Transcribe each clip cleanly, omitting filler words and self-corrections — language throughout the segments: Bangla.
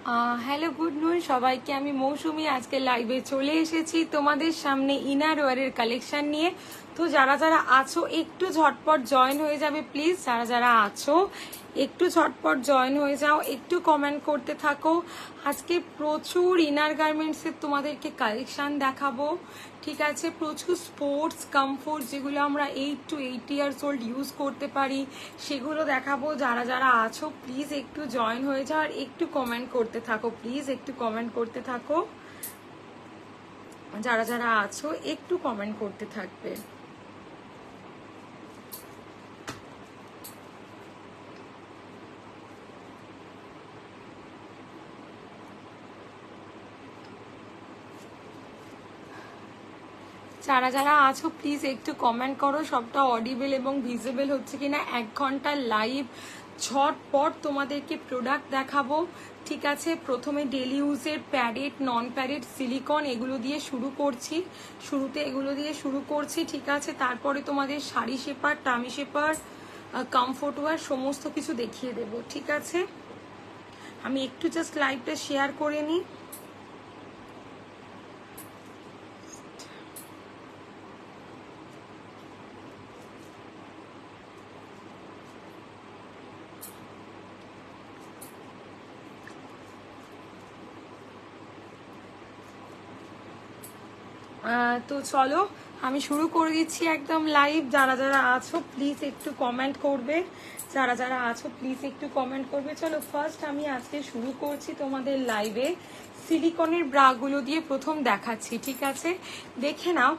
হ্যালো গুড নুন সবাইকে, আমি মৌসুমি আজকে লাইভে চলে এসেছি তোমাদের সামনে ইনার ওয়ারের কালেকশন নিয়ে। তো যারা যারা আছো একটু ঝটপট জয়েন হয়ে যাবে প্লিজ। যারা যারা আছো একটু ঝটপট জয়েন হয়ে যাও, একটু কমেন্ট করতে থাকো। আজকে প্রচুর ইনার গার্মেন্টসের তোমাদেরকে কালেকশন দেখাবো, ঠিক আছে? প্রচুর স্পোর্টস কমফোর্ট যেগুলো আমরা 8 to 80 ইয়ার্স ওল্ড ইউজ করতে পারি সেগুলো দেখাবো। যারা যারা আছো প্লিজ একটু জয়েন হয়ে যাও আর একটু কমেন্ট করতে থাকো, প্লিজ একটু কমেন্ট করতে থাকো। যারা যারা আছো একটু কমেন্ট করতে থাকবে। যারা যারা আছো প্লিজ একটু কমেন্ট করো সবটা অডিবল এবং ভিজিবল হচ্ছে কিনা। 1 ঘন্টার লাইভ ঝটপট তোমাদেরকে প্রোডাক্ট দেখাবো, ঠিক আছে? প্রথমে ডেলি ইউজের প্যাডেড নন প্যাডেড সিলিকন এগুলো দিয়ে শুরু করছি, এগুলো দিয়ে শুরু করছি, ঠিক আছে? তারপরে তোমাদের sari shaper, tummy shaper, comfort wear সমস্ত কিছু দেখিয়ে দেবো, ঠিক আছে? আমি একটু জাস্ট লাইভটা শেয়ার করে নিই। তো চলো আমি শুরু করে দিচ্ছি একদম লাইভ। যারা যারা আছো প্লিজ একটু কমেন্ট করবে, যারা যারা আছো প্লিজ একটু কমেন্ট করবে। চলো ফার্স্ট আমি আজকে শুরু করছি তোমাদের লাইভে সিলিকনের ব্রাগুলো দিয়ে প্রথম দেখাচ্ছি, ঠিক আছে? দেখে নাও,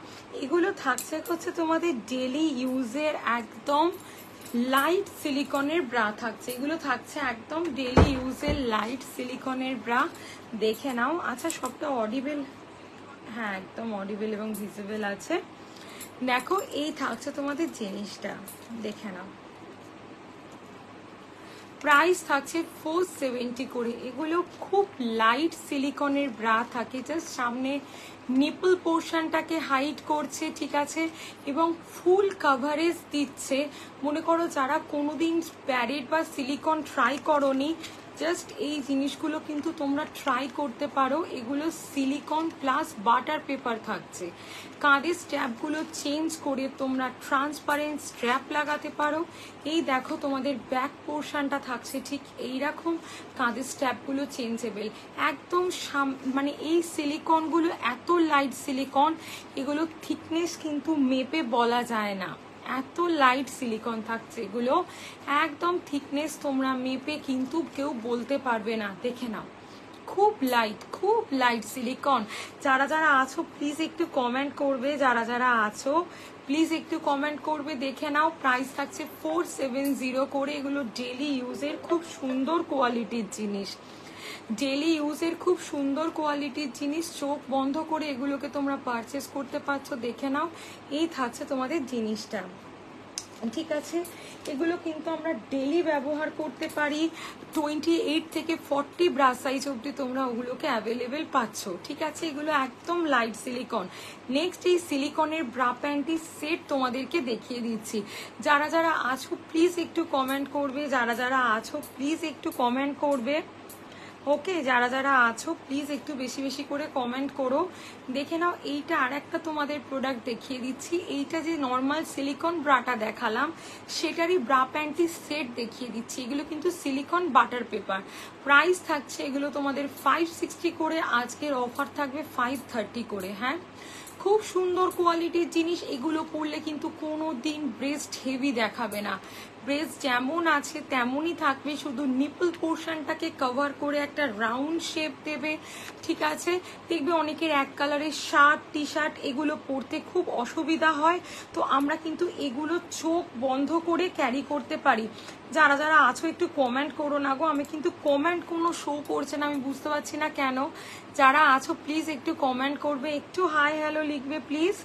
এগুলো থাকছে হচ্ছে তোমাদের ডেলি ইউজের একদম লাইট সিলিকনের ব্রা থাকছে, এগুলো থাকছে একদম ডেলি ইউজের লাইট সিলিকনের ব্রা। দেখে নাও। আচ্ছা সবটা অডিবল? হ্যাঁ একদম অডিবল এবং ভিজিবল আছে। দেখো এই থাকছে তোমাদের জিনিসটা, দেখে নাও। প্রাইস থাকছে 470 করে। এগুলো খুব লাইট সিলিকনের ব্রা থাকে, জাস্ট সামনে নিপল পোর্শনটাকে হাইড করছে, ঠিক আছে? এবং ফুল কাভারেজ দিচ্ছে। মনে করো যারা কোনোদিন প্যাডেড বা সিলিকন ট্রাই করোনি, জাস্ট এই জিনিসগুলো কিন্তু তোমরা ট্রাই করতে পারো। এগুলো সিলিকন প্লাস বাটার পেপার থাকছে। কাঁধের স্ট্র্যাপগুলো চেঞ্জ করে তোমরা ট্রান্সপারেন্ট স্ট্র্যাপ লাগাতে পারো। এই দেখো তোমাদের ব্যাক পোর্শনটা থাকছে ঠিক এইরকম, কাঁধের স্ট্র্যাপগুলো চেঞ্জেবল একদম। মানে এই সিলিকনগুলো এত লাইট সিলিকন, এগুলো থিকনেস কিন্তু মেপে বলা যায় না, এত লাইট সিলিকন থাকছে এগুলো। একদম থিকনেস তোমরা মেপে কিন্তু কেউ বলতে পারবে না। দেখে নাও, খুব লাইট সিলিকন। যারা যারা আছো প্লিজ একটু কমেন্ট করবে, যারা যারা আছো প্লিজ একটু কমেন্ট করবে। দেখে নাও, প্রাইস থাকছে 470 করে। এগুলো ডেলি ইউজের খুব সুন্দর কোয়ালিটির জিনিস, ডেলি ইউজের খুব সুন্দর কোয়ালিটির জিনিস। চোখ বন্ধ করে এগুলোকে তোমরা পারচেস করতে পারছো। দেখে নাও, এই থাকছে তোমাদের জিনিসটা, ঠিক আছে? এগুলো কিন্তু আমরা ডেলি ব্যবহার করতে পারি। 28 থেকে 40 ব্রা সাইজ অবধি তোমরা ওগুলোকে অ্যাভেলেবেল পাচ্ছ, ঠিক আছে? এগুলো একদম লাইট সিলিকন। নেক্সট এই সিলিকনের ব্রা প্যান্টি সেট তোমাদেরকে দেখিয়ে দিচ্ছি। যারা যারা আছো প্লিজ একটু কমেন্ট করবে, যারা যারা আছো প্লিজ একটু কমেন্ট করবে। ওকে, যারা যারা আছো প্লিজ একটু বেশি বেশি করে কমেন্ট করো। দেখে নাও, এইটা আর একটা তোমাদের প্রোডাক্ট দেখিয়ে দিচ্ছি। এইটা যে নর্মাল সিলিকন ব্রাটা দেখালাম সেটারই ব্রা প্যান্টি সেট দেখিয়ে দিচ্ছি। এগুলো কিন্তু সিলিকন বাটার পেপার। প্রাইস থাকছে এগুলো তোমাদের 560 করে, আজকের অফার থাকবে 530 করে। হ্যাঁ, খুব সুন্দর কোয়ালিটির জিনিস। এগুলো পরলে কিন্তু কোনো দিন ব্রেস্ট হেভি দেখাবে না, ব্রেস্ট যেমন আছে তেমনই থাকবে, শুধু নিপল পোর্শনটাকে কভার করে একটা রাউন্ড শেপ দেবে, ঠিক আছে? দেখবে অনেকের এক কালারের শার্ট টি শার্ট এগুলো পরতে খুব অসুবিধা হয়, তো আমরা কিন্তু এগুলো চোখ বন্ধ করে ক্যারি করতে পারি। যারা যারা আছো একটু কমেন্ট করো না গো, আমি কিন্তু কমেন্ট কোনো শো করছে না, আমি বুঝতে পারছি না কেন। যারা আছো প্লিজ একটু কমেন্ট করবে, একটু হাই হ্যালো লিখবে প্লিজ,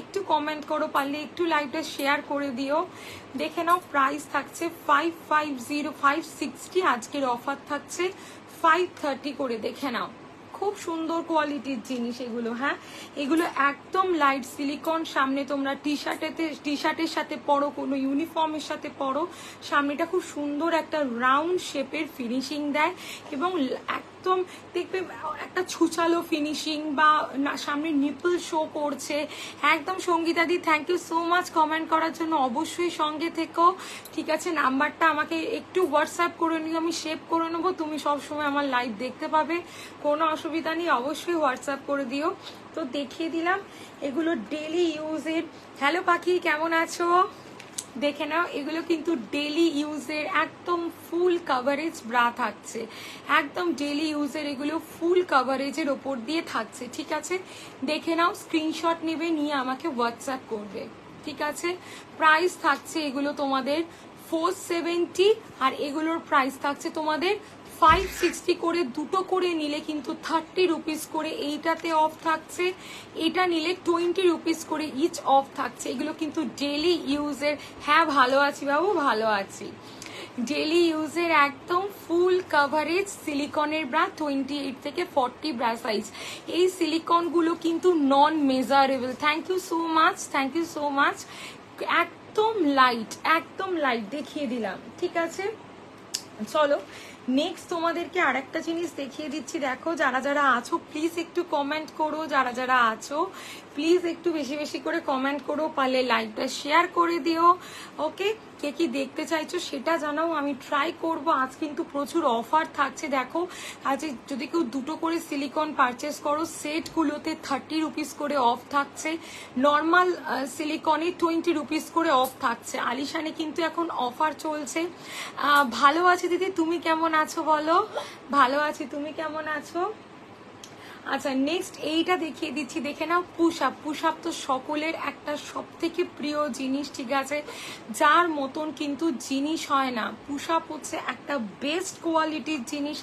একটু কমেন্ট করো, পারলে একটু লাইভটা শেয়ার করে দিও। দেখে নাও, প্রাইস থাকছে 560, আজকের অফার থাকছে 530 করে। দেখে নাও, খুব সুন্দর কোয়ালিটির জিনিস এগুলো। হ্যাঁ, এগুলো একদম লাইট সিলিকন। সামনে তোমরা টি শার্টের সাথে পরো, কোনো ইউনিফর্মের সাথে পরো, সামনেটা খুব সুন্দর একটা রাউন্ড শেপের ফিনিশিং দেয় এবং একদম দেখবে একটা ছুচালো ফিনিশিং, বা সামনে নিপল শো করছে একদম। সঙ্গীতাদি thank you so much comment করার জন্য, অবশ্যই সঙ্গে থেকো। ঠিক আছে, নাম্বারটা আমাকে একটু হোয়াটসঅ্যাপ করে নিও, আমি সেভ করে নেবো, তুমি সবসময় আমার লাইভ দেখতে পাবে, কোনো অসুবিধা নেই, অবশ্যই হোয়াটসঅ্যাপ করে দিও। তো দেখিয়ে দিলাম এগুলো ডেলি ইউজের। হ্যালো পাখি, কেমন আছো? দেখে নাও, এগুলো কিন্তু ডেলি ইউজের একদম ফুল কাভারেজ ব্রা থাকছে, একদম ডেলি ইউজের এগুলো ফুল কাভারেজের ওপর দিয়ে থাকছে। ঠিক আছে, দেখে নাও, স্ক্রিনশট নেবে, নিয়ে আমাকে হোয়াটসঅ্যাপ করবে। ঠিক আছে, প্রাইস থাকছে এগুলো তোমাদের 470, আর এগুলোর প্রাইস থাকছে তোমাদের 560 করে। দুটো করে নিলে কিন্তু 30 রুপিস করে এইটাতে অফ থাকছে, এটা নিলে 20 রুপিস করে ইচ অফ থাকছে। এগুলো কিন্তু ডেলি ইউজের। হ্যাঁ ভালো আছি বাবু, ভালো আছি। ডেলি ইউজের একদম ফুল কাভারেজ সিলিকনের ব্রা, 28 থেকে 40 ব্রা সাইজ। এই সিলিকনগুলো কিন্তু non measurable. Thank you so much, thank you so much. একদম লাইট, একদম লাইট দেখিয়ে দিলাম। ঠিক আছে, চলো নেক্সট তোমাদেরকে আর একটা জিনিস দেখিয়ে দিচ্ছি। দেখো, যারা যারা আছো প্লিজ একটু কমেন্ট করো, যারা যারা আছো প্লিজ একটু বেশি বেশি করে কমেন্ট করো, পারলে লাইভটা শেয়ার করে দিও। ওকে, কে কি দেখতে চাইছো সেটা জানাও, আমি ট্রাই করব। আজ কিন্তু প্রচুর অফার থাকছে। দেখো, আজ যদি কেউ দুটো করে সিলিকন পারচেস করো, সেটগুলোতে 30 রুপিস করে অফ থাকছে, নর্মাল সিলিকনে 20 রুপিস করে অফ থাকছে। আলিশানে কিন্তু এখন অফার চলছে। ভালো আছি দিদি, তুমি কেমন আছো বলো? ভালো আছি, তুমি কেমন আছো? আচ্ছা, নেক্সট এইটা দেখিয়ে দিচ্ছি, দেখে নাও। পুশ আপ, পুশ আপ তো সকলের একটা সব থেকে প্রিয় জিনিস। ঠিক আছে, যার মতন কিন্তু জিনিস হয় না। পুশ আপ হচ্ছে একটা বেস্ট কোয়ালিটির জিনিস।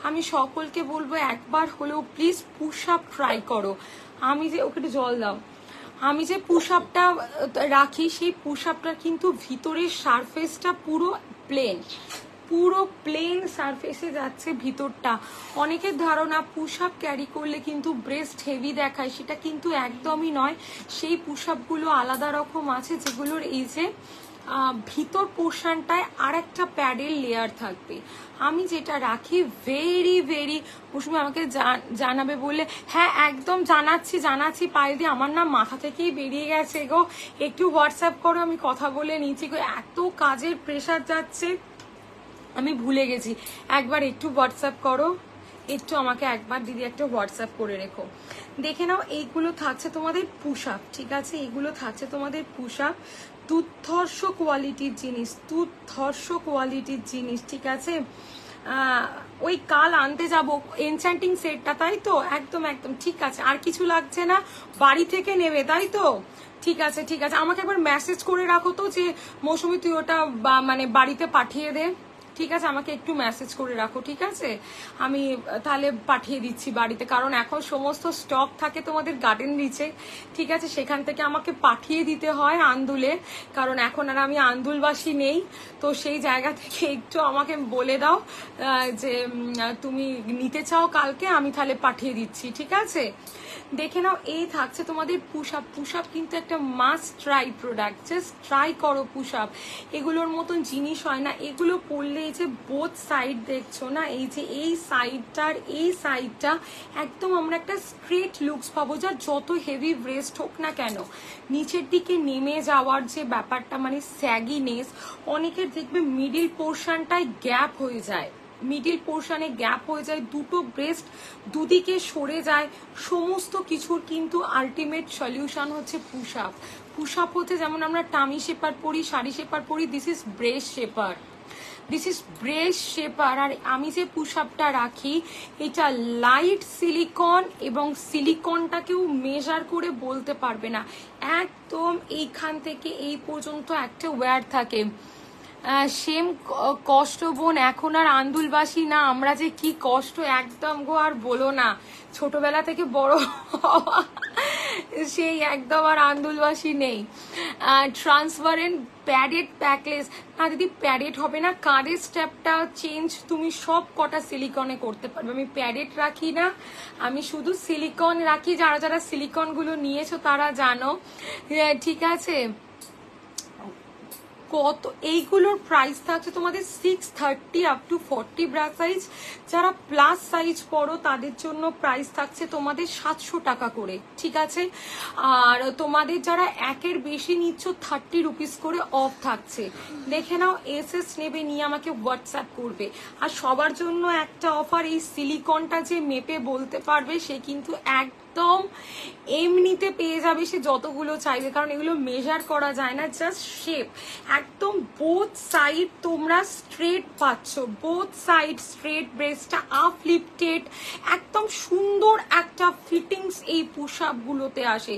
আমি সকলকে বলবো একবার হলেও প্লিজ পুশ আপ ট্রাই করো। আমি যে, ওকে একটু জল দাও, আমি যে পুশ আপটা রাখি, সেই পুশ আপটার কিন্তু ভিতরের সারফেসটা পুরো প্লেন, পুরো প্লেন সারফেসে যাচ্ছে ভিতরটা। অনেকের ধারণা পুশ আপ ক্যারি করলে কিন্তু ব্রেস্ট হেভি দেখায়, সেটা কিন্তু একদমই নয়। সেই পুশ আপগুলো আলাদা রকম আছে, যেগুলোর এই যে ভিতর পোর্শনটায় আর একটা প্যাডের লেয়ার থাকবে। আমি যেটা রাখি ভেরি ভেরি, কুসুমি আমাকে জানাবে বললে, হ্যাঁ একদম জানাচ্ছি জানাচ্ছি পায়ে দিয়ে, আমার না মাথা থেকেই বেরিয়ে গেছে গো, একটু হোয়াটসঅ্যাপ করো, আমি কথা বলে নিচ্ছি গো, এত কাজের প্রেশার যাচ্ছে আমি ভুলে গেছি। একবার একটু হোয়াটসঅ্যাপ করো, একটু আমাকে একবার দিদি একটা হোয়াটসঅ্যাপ করে রেখো। দেখে নাও, এইগুলো থাকছে তোমাদের পুশ আপ। ঠিক আছে, এইগুলো থাকছে তোমাদের পুশ আপ, দুর্ধর্ষ কোয়ালিটির জিনিস, দুর্ধর্ষ কোয়ালিটির জিনিস। ঠিক আছে, ওই কাল আনতে যাব এনচ্যান্টিং সেটটা, তাই তো? একদম একদম ঠিক আছে, আর কিছু লাগছে না, বাড়ি থেকে নেবে তাই তো? ঠিক আছে ঠিক আছে, আমাকে একবার মেসেজ করে রাখো তো যে মৌসুমী তুই ওটা মানে বাড়িতে পাঠিয়ে দে। ঠিক আছে, আমাকে একটু মেসেজ করে রাখো। ঠিক আছে, আমি তাহলে পাঠিয়ে দিচ্ছি বাড়িতে, কারণ এখন সমস্ত স্টক থাকে তোমাদের গার্ডেন রিচে। ঠিক আছে, সেখান থেকে আমাকে পাঠিয়ে দিতে হয় আন্দুলে, কারণ এখন আর আমি আন্দুলবাসী নেই। তো সেই জায়গা থেকে একটু আমাকে বলে দাও যে তুমি নিতে চাও কালকে, আমি তাহলে পাঠিয়ে দিচ্ছি। ঠিক আছে, দেখে নাও, এই থাকছে তোমাদের পুশ আপ। পুশ আপ কিন্তু একটা must try product, just try করো পুশ আপ। এগুলোর মতন জিনিস হয় না। এগুলো পরলে এই যে বোথ সাইড দেখছো না, এই যে এই সাইডটার এই সাইডটা একদম আমরা একটা স্ট্রেট লুকস পাবো, যা যত হেভি ব্রেস্ট হোক না কেন নিচের দিকে নেমে যাওয়ার যে ব্যাপারটা, মানে স্যাগিনেস, অনেকের দেখবে মিডিল পোর্শনটায় গ্যাপ হয়ে যায়, মিডিল পোর্শনে গ্যাপ হয়ে যায়, দুটো ব্রেস্ট দুদিকে সরে যায়, সমস্ত কিছুর কিন্তু আলটিমেট সলিউশন হচ্ছে পুশ আপ। পুশ আপ হচ্ছে, যেমন আমরা টামি শেপার পরি, শাড়ি শেপার পরি, this is breast shaper, this is breast shaper. আর আমি যে পুশ আপটা রাখি, এটা লাইট সিলিকন, এবং সিলিকনটাকেও মেজার করে বলতে পারবে না, একদম এইখান থেকে এই পর্যন্ত একটা ওয়্যার থাকে। সেম কষ্ট বোন, এখন আর আন্দুলবাসী না, আমরা যে কি কষ্ট, একদম গো আর বলো না, ছোটবেলা থেকে বড় সেই একদম আর আন্দুলবাসী নেই। ট্রান্সপারেন্ট প্যাডেড প্যাকলেস, না দিদি প্যাডেড হবে না, কাঁধের স্টেপটা চেঞ্জ তুমি সব কটা সিলিকনে করতে পারবে। আমি প্যাডেড রাখি না, আমি শুধু সিলিকন রাখি। যারা যারা সিলিকন গুলো নিয়েছো তারা জানো, ঠিক আছে। কত এইগুলোর প্রাইস থাকছে তোমাদের 630 আপ টু 40 ব্রা সাইজ। যারা প্লাস সাইজ পড়ো তাদের জন্য প্রাইস থাকছে তোমাদের 700 টাকা করে, ঠিক আছে। আর তোমাদের যারা একের বেশি নিচ্ছ 30 রুপিস করে অফ থাকছে। দেখে নাও, এসএস নেবে, নিয়ে আমাকে হোয়াটসঅ্যাপ করবে। আর সবার জন্য একটা অফার, এই সিলিকনটা যে মেপে বলতে পারবে সে কিন্তু একদম এমনিতে পেয়ে যাবে, সে যতগুলো চাইবে, কারণ এগুলো মেজার করা যায় না, জাস্ট শেপ। একদম বোথ সাইড তোমরা স্ট্রেট পাচ্ছ, বোথ সাইড স্ট্রেট, ব্রেস্টটা আপ লিফটেড, একদম সুন্দর একটা ফিটিংস এই পুশ আপ গুলোতে আসে।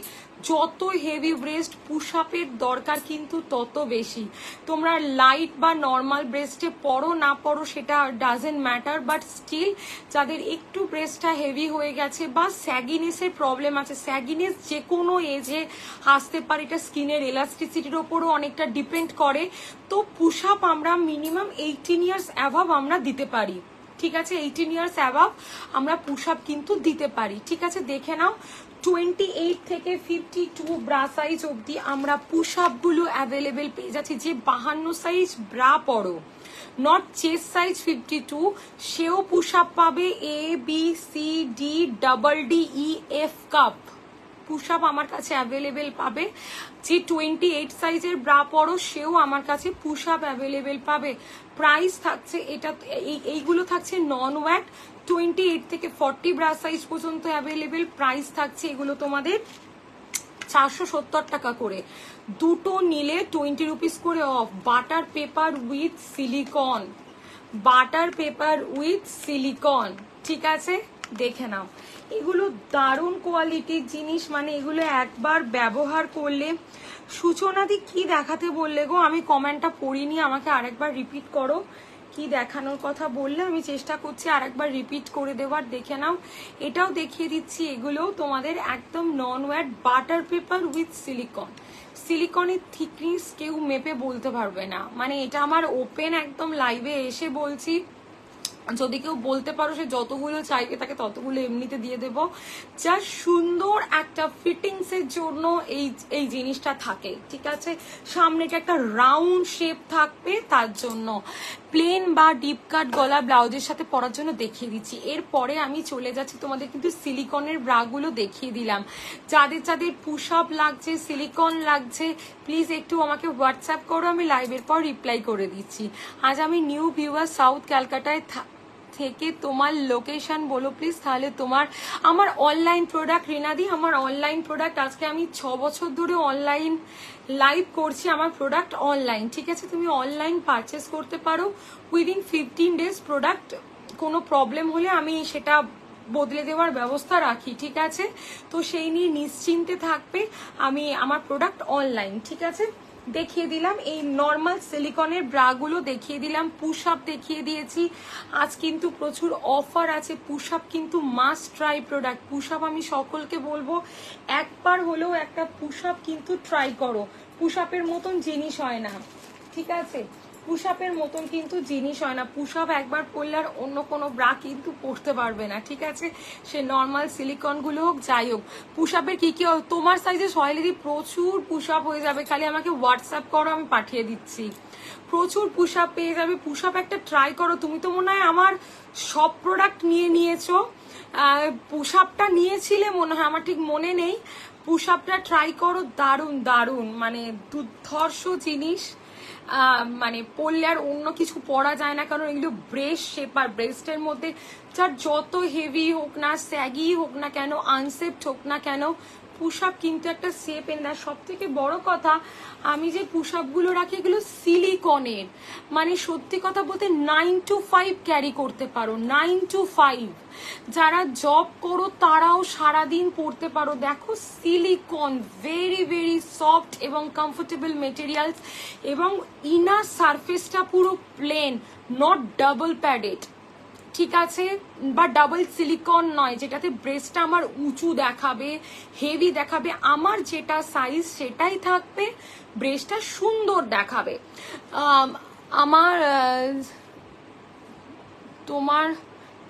যত হেভি ব্রেস্ট পুশ আপের দরকার কিন্তু তত বেশি। তোমরা লাইট বা নর্মাল ব্রেস্টে পড়ো না পড়ো সেটা ডাজেন্ট ম্যাটার, বাট স্টিল যাদের একটু ব্রেস্টটা হেভি হয়ে গেছে বা স্যাগিনেসের প্রবলেম আছে, স্যাগিনেস যে কোনো এজে আসতে পারে, এটা স্কিনের এলাস্টিসিটির ওপরও অনেকটা ডিপেন্ড করে। তো পুশ আপ আমরা মিনিমাম 18 ইয়ার্স অ্যাভাব আমরা দিতে পারি, ঠিক আছে। 18 ইয়ার্স অ্যাভাব আমরা পুশ আপ কিন্তু দিতে পারি, ঠিক আছে। দেখে নাও, 28 থেকে 52 ব্রা সাইজ অবধি আমরা পুশ আপ গুলো অ্যাভেলেবেল পেয়ে যাচ্ছি। যে 52 সাইজ ব্রা পড়ো, নট চেস্ট সাইজ 52, সেও পুশ আপ পাবে। A B C D double D E F cup push up আমার কাছে অ্যাভেলেবেল পাবে। যে 28 সাইজের ব্রা পড়ো সেও আমার কাছে পুশ আপ অ্যাভেলেবেল পাবে। প্রাইস থাকছে এটা, এইগুলো থাকছে নন ওয়্যাট, 28 থেকে 40 ব্রা সাইজ পর্যন্ত অ্যাভেলেবেল। প্রাইস থাকছে এগুলো তোমাদের 470 টাকা করে। দুটো নিলে 20 রুপিস করে off. Butter paper with silicon, butter paper with silicon, ঠিক আছে। দেখে নাও, এগুলো দারুণ কোয়ালিটির জিনিস, মানে এগুলো একবার ব্যবহার করলে। সূচনাদি কি দেখাতে বললে গো? আমি কমেন্টটা পড়িনি, আমাকে আরেকবার রিপিট করো। কি দেখানোর কথা বললে আমি চেষ্টা করছি আরেকবার রিপিট করে দেওয়ার। দেখে নাও, এটাও দেখিয়ে দিচ্ছি। এগুলোও তোমাদের একদম non wired butter paper with silicone. সিলিকনের থিকনেস কেউ মেপে বলতে পারবে না, মানে এটা আমার ওপেন একদম লাইভে এসে বলছি। যদি কেউ বলতে পারো সে যতগুলো চাইবে তাকে ততগুলো এমনিতে দিয়ে দেবো। যা সুন্দর একটা ফিটিংস এর জন্য এই জিনিসটা থাকে, ঠিক আছে। সামনেটা একটা রাউন্ড শেপ থাকবে, তার জন্য প্লেন বা ডিপ কাট গলা ব্লাউজের সাথে পরার জন্য দেখিয়ে দিচ্ছি। এরপরে আমি চলে যাচ্ছি, তোমাদের কিন্তু সিলিকনের ব্রাগুলো দেখিয়ে দিলাম। যাদের যাদের পুশ আপ লাগছে, সিলিকন লাগছে, প্লিজ একটু আমাকে হোয়াটসঅ্যাপ করো, আমি লাইভের পর রিপ্লাই করে দিচ্ছি। আজ আমি নিউ ভিউয়ার সাউথ ক্যালকাটায় থেকে তোমার লোকেশন বলো প্লিজ, তাহলে তোমার আমার অনলাইন প্রোডাক্ট রিনাদি, আমার অনলাইন প্রোডাক্ট আজকে আমি 6 বছর ধরে অনলাইন লাইভ করছি, আমার প্রোডাক্ট অনলাইন, ঠিক আছে। তুমি অনলাইন পারচেস করতে পারো উইদিন 15 ডেজ। প্রোডাক্ট কোনো প্রবলেম হলে আমি সেটা বদলে দেওয়ার ব্যবস্থা রাখি, ঠিক আছে। তো সেই নিয়ে নিশ্চিন্তে থাকবে, আমি আমার প্রোডাক্ট অনলাইন, ঠিক আছে। দেখিয়ে দিলাম এই নর্মাল সিলিকনের ব্রাগুলো, দেখিয়ে দিলাম পুশ আপ দেখিয়ে দিয়েছি। আজ কিন্তু প্রচুর অফার আছে। পুশ আপ কিন্তু must try product. Push up আমি সকলকে বলবো একবার হলেও একটা পুশ আপ কিন্তু ট্রাই করো। পুশ আপের মতন জিনিস হয় না, ঠিক আছে। পুশ আপের মতন কিন্তু জিনিস হয় না। পুশ আপ একবার পরলে আর অন্য কোনো ব্রা কিন্তু পরতে পারবে না, ঠিক আছে। সে নর্মাল সিলিকন গুলো হোক, যাই হোক। পুশ আপের কি কি তোমার সাইজে সহেলিদি প্রচুর পুশ আপ হয়ে যাবে, খালি আমাকে হোয়াটসঅ্যাপ করো, আমি পাঠিয়ে দিচ্ছি। প্রচুর পুশ আপ পেয়ে যাবে। পুশ আপ একটা ট্রাই করো। তুমি তো মনে হয় আমার সব প্রোডাক্ট নিয়েছো, পুশ আপটা নিয়েছিলে মনে হয়, আমার ঠিক মনে নেই। পুশ আপটা ট্রাই করো, দারুণ দারুণ, মানে দুর্ধর্ষ জিনিস। মানে পরলে আর অন্য কিছু পরা যায় না, কারণ এগুলো ব্রেস্ট শেপ, আর ব্রেস্টের মধ্যে যার যত হেভি হোক না, স্যাগি হোক না কেন, আনসেপ্ট হোক না কেন, পুশ আপ কিন্তু একটা শেপ এনে দেয়। সব থেকে বড় কথা, আমি যে পুশ আপ গুলো রাখি এগুলো সিলিকনের, মানে সত্যি কথা বলতে 9 to 5 ক্যারি করতে পারো। 9 to 5 যারা জব করো তারাও সারাদিন পরতে পারো। দেখো সিলিকন, ভেরি ভেরি সফট এবং কমফোর্টেবল মেটেরিয়ালস, এবং ইনার সারফেসটা পুরো প্লেন, নট ডাবল প্যাডেড, ঠিক আছে, বা ডাবল সিলিকন নয় যেটাতে ব্রেস্টটা আমার উঁচু দেখাবে, হেভি দেখাবে। আমার যেটা সাইজ সেটাই থাকবে, ব্রেস্টটা সুন্দর দেখাবে। আমার তোমার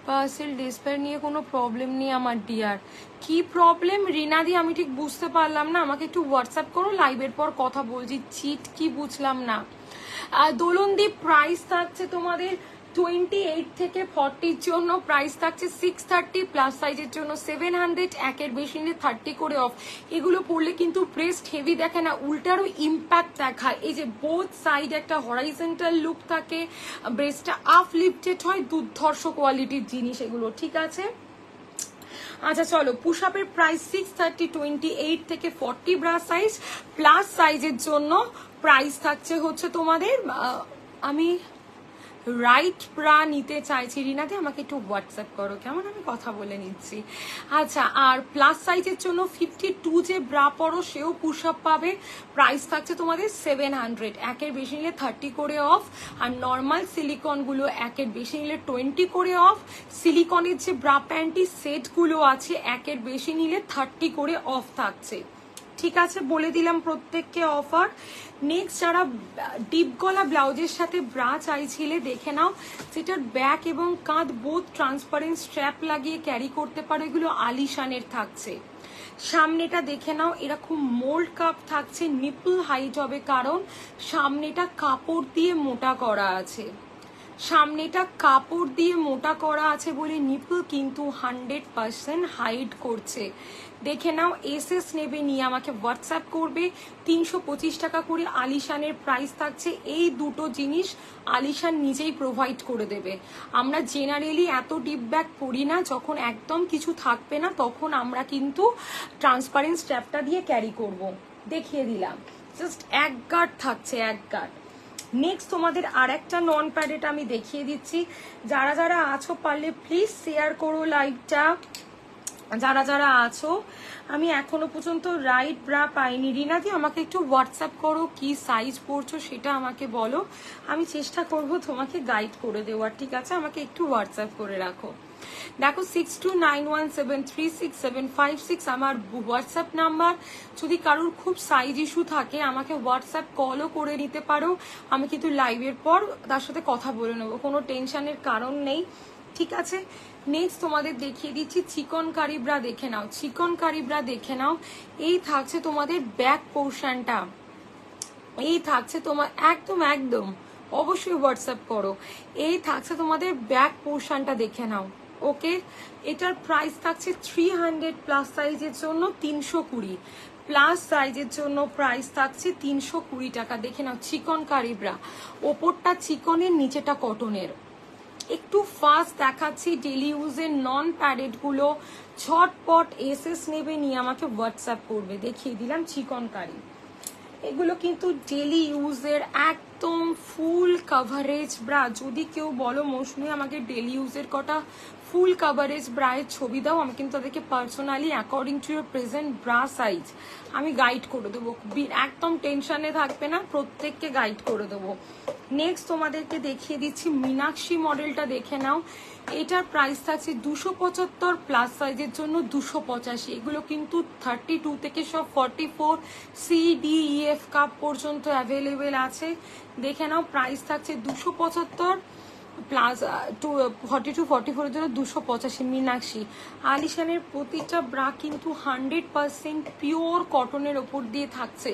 পার্সেল ডিসপ্লে নিয়ে কোনো প্রবলেম নেই আমার ডিয়ার। কি প্রবলেম রিনাদি আমি ঠিক বুঝতে পারলাম না, আমাকে একটু হোয়াটসঅ্যাপ করো, লাইভের পর কথা বলছি। চিট কি বুঝলাম না। দোলনদীপ প্রাইস থাকছে তোমাদের 28 থেকে 40 জন্য প্রাইস থাকছে 630, প্লাস সাইজের জন্য 700, একের বেশি নিলে 30 করে অফ। এগুলো পরলে কিন্তু ব্রেস্ট হেভি দেখে না, উল্টারও ইম্প্যাক্ট দেখায়। এই যে বোথ সাইড একটা হরাইজন্টাল লুক থাকে, ব্রেস্টটা আপলিফটেড হয়, দুর্ধর্ষ কোয়ালিটির জিনিস এগুলো, ঠিক আছে। আচ্ছা চলো, পুশ আপের প্রাইস 630, 28 থেকে 40 ব্রা সাইজ, প্লাস সাইজের জন্য প্রাইস থাকছে হচ্ছে তোমাদের, আমি রাইট ব্রা নিতে চাইছি রিনাতে, আমাকে একটু হোয়াটসঅ্যাপ করো কেমন, আমি কথা বলে নিচ্ছি। আচ্ছা, আর প্লাস সাইজের জন্য 52 যে ব্রা পরো সেও পুশ আপ পাবে, প্রাইস থাকছে তোমাদের 700, একের বেশি নিলে 30 করে অফ। আর নর্মাল সিলিকনগুলো একের বেশি নিলে 20 করে অফ। সিলিকনের যে ব্রা প্যান্টি সেটগুলো আছে একের বেশি নিলে 30 করে অফ থাকছে, ঠিক আছে, বলে দিলাম প্রত্যেককে অফার। নেক্সট যারা ডিপ গলা ব্লাউজের সাথে ব্রা চাইছিলে দেখে নাও, যেটার ব্যাক এবং কাঁধ বোথ ট্রান্সপারেন্ট স্ট্র্যাপ লাগিয়ে ক্যারি করতে পারো, এগুলো আলিশানের থাকছে। সামনেটা দেখে নাও, এরকম মোল্ড কাপ থাকছে, নিপল হাইট হবে কারণ সামনেটা কাপড় দিয়ে মোটা করা আছে, সামনেটা কাপড় দিয়ে মোটা করা আছে বলে নিপল কিন্তু 100% হাইড করছে। দেখে নাও, এসএস নেবে নিয়ে আমাকে হোয়াটসঅ্যাপ করবে, 325 টাকা করে আলিশানের প্রাইস থাকছে। এই দুটো জিনিস আলিশান নিজেই প্রোভাইড করে দেবে। আমরা জেনারেলি এত ডিপ ব্যাগ পরি না, যখন একদম কিছু থাকবে না তখন আমরা কিন্তু ট্রান্সপারেন্ট স্ট্র্যাপটা দিয়ে ক্যারি করব। দেখিয়ে দিলাম, জাস্ট এক গার্ড থাকছে, এক গার্ড। নেক্সট তোমাদের আর একটা নন প্যাডেড আমি দেখিয়ে দিচ্ছি। যারা যারা আছো পারলে প্লিজ শেয়ার করো লাইভটা। যারা যারা আছো, আমি এখনো পর্যন্ত রাইট ব্রা পাইনি। রিনাদি আমাকে একটু হোয়াটসঅ্যাপ করো, কি সাইজ পড়ছো সেটা আমাকে বলো, আমি চেষ্টা করব তোমাকে গাইড করে দেওয়ার, ঠিক আছে। আমাকে একটু হোয়াটসঅ্যাপ করে রাখো। দেখো 6291736756 আমার হোয়াটসঅ্যাপ নাম্বার। যদি কারোর খুব সাইজ ইস্যু থাকে আমাকে হোয়াটসঅ্যাপ কলও করে নিতে পারো, আমি কিন্তু লাইভের পর তার সাথে কথা বলে নেবো, কোনো টেনশনের কারণ নেই, ঠিক আছে। নেক্সট তোমাদের দেখিয়ে দিচ্ছি চিকন কারি ব্রা, দেখে নাও, চিকন কারি ব্রা দেখে নাও। এই থাকছে তোমাদের ব্যাক পোর্শনটা, এই থাকছে তোমার একদম একদম অবশ্যই হোয়াটসঅ্যাপ করো। এই থাকছে তোমাদের ব্যাক পোর্শনটা, দেখে নাও, ওকে। এটার প্রাইস থাকছে 300, প্লাস সাইজের জন্য 320, প্লাস সাইজের জন্য প্রাইস থাকছে 320 টাকা। দেখে নাও, চিকন কারি ব্রা, ওপরটা চিকনের নিচেটা কটনের। একটু ফাস্ট দেখাচ্ছি, ডেলি ইউজের নন প্যাডেড গুলো ঝটপট এসএস নেবে নিয়ে আমাকে হোয়াটসঅ্যাপ করবে। দেখিয়ে দিলাম চিকন কারি, এগুলো কিন্তু ডেলি ইউজের একদম ফুল কভারেজ ব্রা। যদি কেউ বলো মৌসুমি আমাকে ডেলি ইউজের কটা ফুল কভারেজ ব্রায়ের ছবি দাও, আমি কিন্তু তাদেরকে personally according to your present bra size আমি গাইড করে দেবো, একদম টেনশনে থাকবে না, প্রত্যেককে গাইড করে দেবো। নেক্সট তোমাদেরকে দেখিয়ে দিচ্ছি মীনাক্ষী মডেলটা, দেখে নাও। এটার প্রাইস থাকছে 275, প্লাস সাইজের জন্য 285। এগুলো কিন্তু 32 থেকে সব 44 CDEF কাপ পর্যন্ত অ্যাভেলেবেল আছে। দেখে নাও, প্রাইস থাকছে 275, প্লাস 42 44 জন্য 285। মীনাক্ষী আলিশানের প্রতিটা ব্রা কিন্তু 100% পিওর কটনের ওপর দিয়ে থাকছে,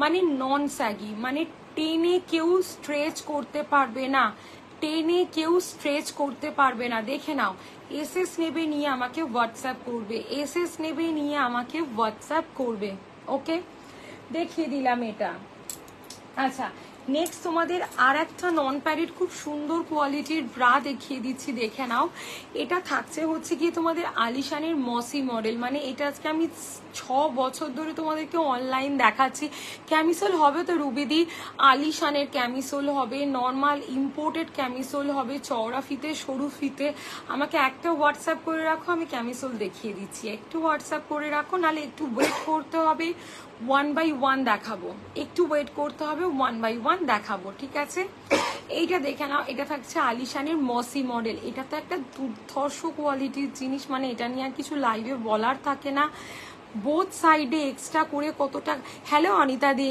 মানে নন স্যাগি, মানে টেনে কেউ স্ট্রেচ করতে পারবে না, টেনে কেউ স্ট্রেচ করতে পারবে না। দেখে নাও, এসএস নেবে নিয়ে আমাকে হোয়াটসঅ্যাপ করবে, এসএস নেবে নিয়ে আমাকে হোয়াটসঅ্যাপ করবে, ওকে। দেখিয়ে দিলাম এটা। আচ্ছা, নেক্সট তোমাদের আর একটা নন প্যাডেড খুব সুন্দর কোয়ালিটির ব্রা দেখিয়ে দিচ্ছি, দেখে নাও। এটা থাকছে হচ্ছে কি তোমাদের আলিশানের মসি মডেল, মানে এটা আজকে আমি 6 বছর ধরে তোমাদেরকে অনলাইন দেখাচ্ছি। ক্যামিসোল হবে তো রুবিদি, আলিশানের ক্যামিসোল হবে, নর্মাল ইম্পোর্টেড ক্যামিসোল হবে, চওড়া ফিতে সরু ফিতে। আমাকে একটা হোয়াটসঅ্যাপ করে রাখো, আমি ক্যামিসোল দেখিয়ে দিচ্ছি। একটু হোয়াটসঅ্যাপ করে রাখো, নাহলে একটু ওয়েট করতে হবে, 1 by 1 দেখাবো, একটু ওয়েট করতে হবে, 1 by 1 দিলাম, দেখাবো, ঠিক আছে। এইটা দেখে নাও, এটা থাকছে আলিশানের মসি মডেল। এটা তো একটা দুর্ধর্ষ কোয়ালিটির জিনিস, মানে এটা নিয়ে আর কিছু লাইভে বলার থাকে না। বোথ সাইডে এক্সট্রা করে কতটা, হ্যালো অনিতা দি,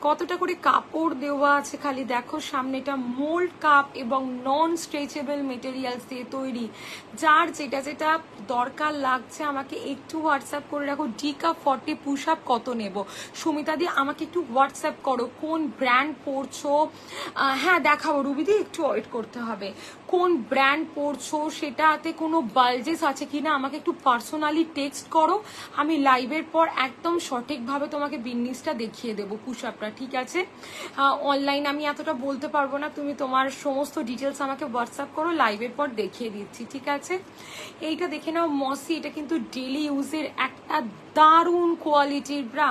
কতটা করে কাপড় দেওয়া আছে খালি দেখো। সামনেটা মোল্ড কাপ এবং নন স্ট্রেচেবল মেটেরিয়ালস দিয়ে তৈরি। যার যেটা যেটা দরকার লাগছে আমাকে একটু হোয়াটসঅ্যাপ করে রাখো। ডি কাপ 40 পুশ আপ কত নেব? সুমিতা দি আমাকে একটু হোয়াটসঅ্যাপ করো কোন ব্র্যান্ড পরছো। হ্যাঁ দেখাবো রুবিদি, একটু ওয়েট করতে হবে। কোন ব্র্যান্ড পরছো, সেটাতে কোনো বালজেস আছে কিনা আমাকে একটু পার্সোনালি টেক্সট করো। আমি লাইভের পর একদম সঠিকভাবে তোমাকে বিন্নিসটা দেখিয়ে দেবো, পুশ আপটা, ঠিক আছে। অনলাইন আমি এতটা বলতে পারবো না, তুমি তোমার সমস্ত ডিটেলস আমাকে হোয়াটসঅ্যাপ করো, লাইভের পর দেখিয়ে দিচ্ছি, ঠিক আছে। এইটা দেখে নাও মসি, এটা কিন্তু ডেলি ইউজের একটা দারুণ কোয়ালিটির ব্রা।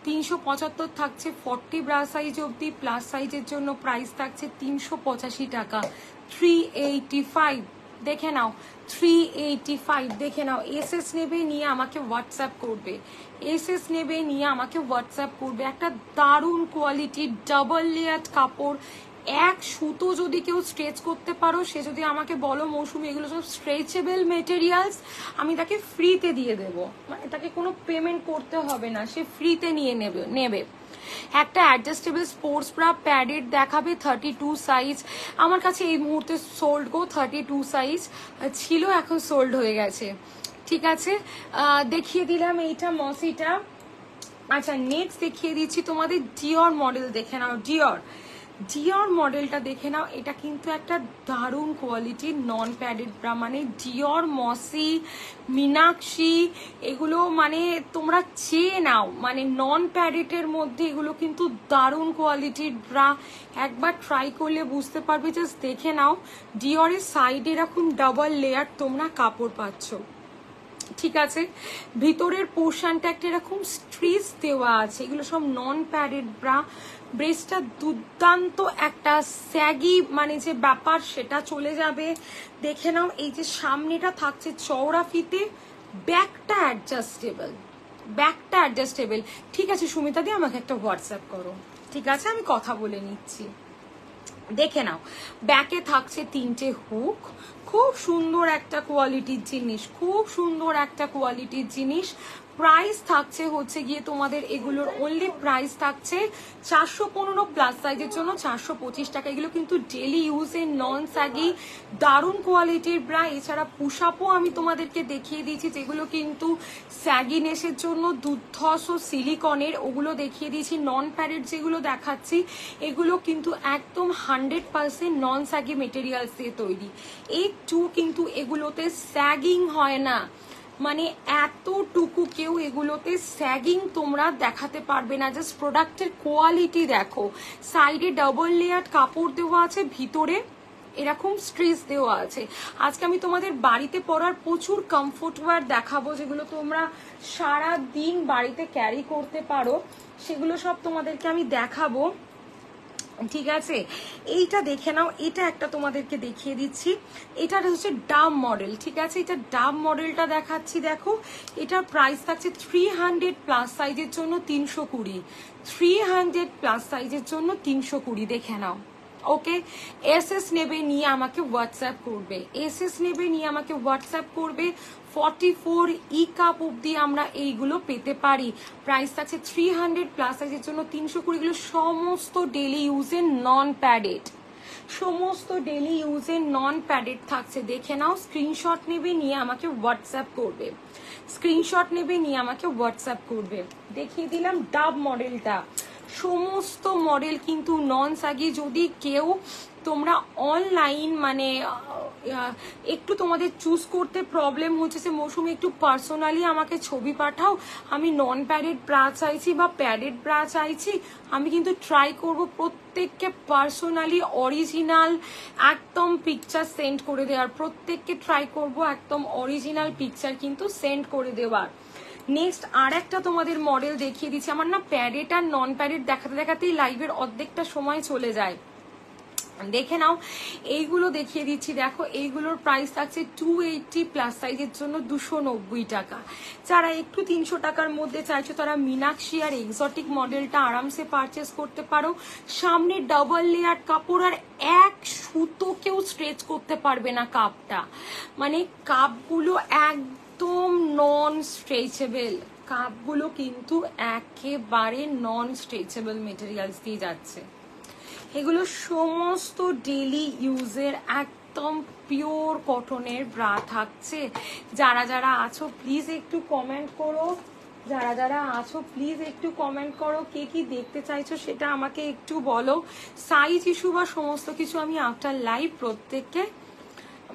375 থাকছে 40 ব্রা সাইজ অবধি, প্লাস সাইজের জন্য প্রাইস থাকছে 385 টাকা। 385 দেখে নাও, 385 দেখে নাও। এসএস নেবে, নিয়ে আমাকে হোয়াটসঅ্যাপ করবে, এসএস নেবে, নিয়ে আমাকে হোয়াটসঅ্যাপ করবে। একটা দারুণ কোয়ালিটির ডাবল লেয়ার কাপড়। এক সুতো যদি কেউ স্ট্রেচ করতে পারো, সে যদি আমাকে বলো মৌসুমি এগুলো সব স্ট্রেচেবল মেটেরিয়ালস, আমি তাকে ফ্রিতে দিয়ে দেবো, মানে তাকে কোনো পেমেন্ট করতে হবে না, সে ফ্রিতে নিয়ে নেবে। একটা অ্যাডজাস্টেবল স্পোর্টস ব্রা প্যাডেড দেখাবে 32 সাইজ। আমার কাছে এই মুহূর্তে সোল্ড গো 32 সাইজ ছিল, এখন সোল্ড হয়ে গেছে, ঠিক আছে। দেখিয়ে দিলাম এইটা মসিটা। আচ্ছা নেক্সট দেখিয়ে দিচ্ছি তোমাদের ডিওর মডেল, দেখে নাও ডিওর মডেলটা দেখে নাও। এটা কিন্তু একটা দারুণ কোয়ালিটির নন প্যাডেড ব্রা, মানে ডিওর, মসি, মীনাক্ষী, এগুলো মানে তোমরা চেয়ে নাও, মানে নন প্যাডেডের মধ্যে এগুলো কিন্তু দারুণ কোয়ালিটির ব্রা। একবার ট্রাই করলে বুঝতে পারবে, জাস্ট দেখে নাও। ডিওরের সাইডে এরকম ডাবল লেয়ার তোমরা কাপড় পাচ্ছ, ঠিক আছে। ভিতরের পোর্শনটা একটা এরকম স্ট্রিচ দেওয়া আছে, এগুলো সব নন প্যাডেড ব্রা। ব্রেস্টটা দুর্দান্ত একটা স্যাগি মানে যে ব্যাপার সেটা চলে যাবে, দেখে নাও। এই যে সামনেটা থাকছে চওড়া ফিতে, ব্যাকটা অ্যাডজাস্টেবল, ঠিক আছে। সুমিতা দি আমাকে একটা হোয়াটসঅ্যাপ করো, ঠিক আছে, আমি কথা বলে নিচ্ছি। দেখে নাও, ব্যাকে থাকছে 3টে হুক, খুব সুন্দর একটা কোয়ালিটির জিনিস, খুব সুন্দর একটা কোয়ালিটির জিনিস। প্রাইস থাকছে হচ্ছে গিয়ে তোমাদের এগুলোর অনলি প্রাইস থাকছে 415, প্লাস সাইজের জন্য 425 টাকা। এগুলো কিন্তু ডেলি ইউজের নন স্যাগি দারুণ কোয়ালিটির ব্রা। এছাড়া পুশআপও আমি তোমাদেরকে দেখিয়ে দিয়েছি, যেগুলো কিন্তু স্যাগিনেসের জন্য দুর্ধর্ষ সিলিকনের, ওগুলো দেখিয়ে দিয়েছি। নন প্যাডেড যেগুলো দেখাচ্ছি এগুলো কিন্তু একদম 100% নন স্যাগি মেটেরিয়ালস দিয়ে তৈরি। একটু কিন্তু এগুলোতে স্যাগিং হয় না, মানে এতটুকু কেউ এগুলোতে স্যাগিং তোমরা দেখাতে পারবে না। জাস্ট প্রোডাক্টের কোয়ালিটি দেখো। সাইডে ডাবল লেয়ার কাপড় দেওয়া আছে, ভিতরে এরকম স্ট্রিচ দেওয়া আছে। আজকে আমি তোমাদের বাড়িতে পরার প্রচুর কমফোর্ট ওয়্যার দেখাবো, যেগুলো তোমরা সারা দিন বাড়িতে ক্যারি করতে পারো, সেগুলো সব তোমাদেরকে আমি দেখাবো, ঠিক আছে। এইটা দেখে নাও, এটা একটা তোমাদেরকে দেখিয়ে দিচ্ছি। এটা হচ্ছে ডাব মডেল, ঠিক আছে। এটা ডাব মডেলটা দেখাচ্ছি, দেখো। এটার প্রাইস থাকছে 300 প্লাস সাইজের জন্য 320, 300 প্লাস সাইজের জন্য 320, দেখে নাও। ওকে, এসএস নেবে, নিয়ে আমাকে হোয়াটসঅ্যাপ করবে, এসএস নেবে, নিয়ে আমাকে হোয়াটসঅ্যাপ করবে। 44 ই কাপ অব্দি আমরা এইগুলো পেতে পারি। প্রাইস আছে 300 প্লাস সাইজের জন্য 320। এগুলো সমস্ত ডেলি ইউজের নন প্যাডেড, সমস্ত ডেলি ইউজের নন প্যাডেড থাকছে, দেখে নাও। স্ক্রিনশট নেবে, নিয়ে আমাকে হোয়াটসঅ্যাপ করবে, স্ক্রিনশট নেবে, নিয়ে আমাকে হোয়াটসঅ্যাপ করবে। দেখিয়ে দিলাম ডাব মডেলটা। সমস্ত মডেল কিন্তু নন স্যাগি। যদি কেউ তোমরা অনলাইন মানে একটু তোমাদের চুজ করতে প্রবলেম হচ্ছে যে মৌসুমি একটু পার্সোনালি আমাকে ছবি পাঠাও, আমি নন প্যাডেড ব্রা চাইছি বা প্যাডেড ব্রা চাইছি, আমি কিন্তু ট্রাই করব প্রত্যেককে পার্সোনালি অরিজিনাল একদম পিকচার সেন্ড করে দেওয়ার, প্রত্যেককে ট্রাই করব একদম অরিজিনাল পিকচার কিন্তু সেন্ড করে দেওয়ার। নেক্সট আর একটা তোমাদের মডেল দেখিয়ে দিচ্ছি। আমার না প্যাডেড আর নন প্যাডেড দেখাতে দেখাতেই লাইভের অর্ধেকটা সময় চলে যায়। দেখে নাও, এইগুলো দেখিয়ে দিচ্ছি। দেখো এইগুলোর প্রাইস থাকছে 280, প্লাস সাইজের জন্য 290 টাকা। যারা একটু 300 টাকার মধ্যে চাইছো তারা মীনাক্ষী আর এক্সোটিক মডেলটা আরামসে পারচেস করতে পারো। সামনে ডাবল লেয়ার কাপড়, আর এক সুতো কেউ স্ট্রেচ করতে পারবে না কাপটা, মানে কাপগুলো একদম নন স্ট্রেচেবল, কাপগুলো কিন্তু একেবারে নন স্ট্রেচেবল মেটেরিয়ালস দিয়ে যাচ্ছে। এগুলো সমস্ত ডেলি ইউজের একদম পিওর কটনের ব্রা থাকছে। যারা যারা আছো প্লিজ একটু কমেন্ট করো, যারা যারা আছো প্লিজ একটু কমেন্ট করো, কে কি দেখতে চাইছো সেটা আমাকে একটু বলো। সাইজ ইস্যু বা সমস্ত কিছু আমি আফটার লাইভ প্রত্যেককে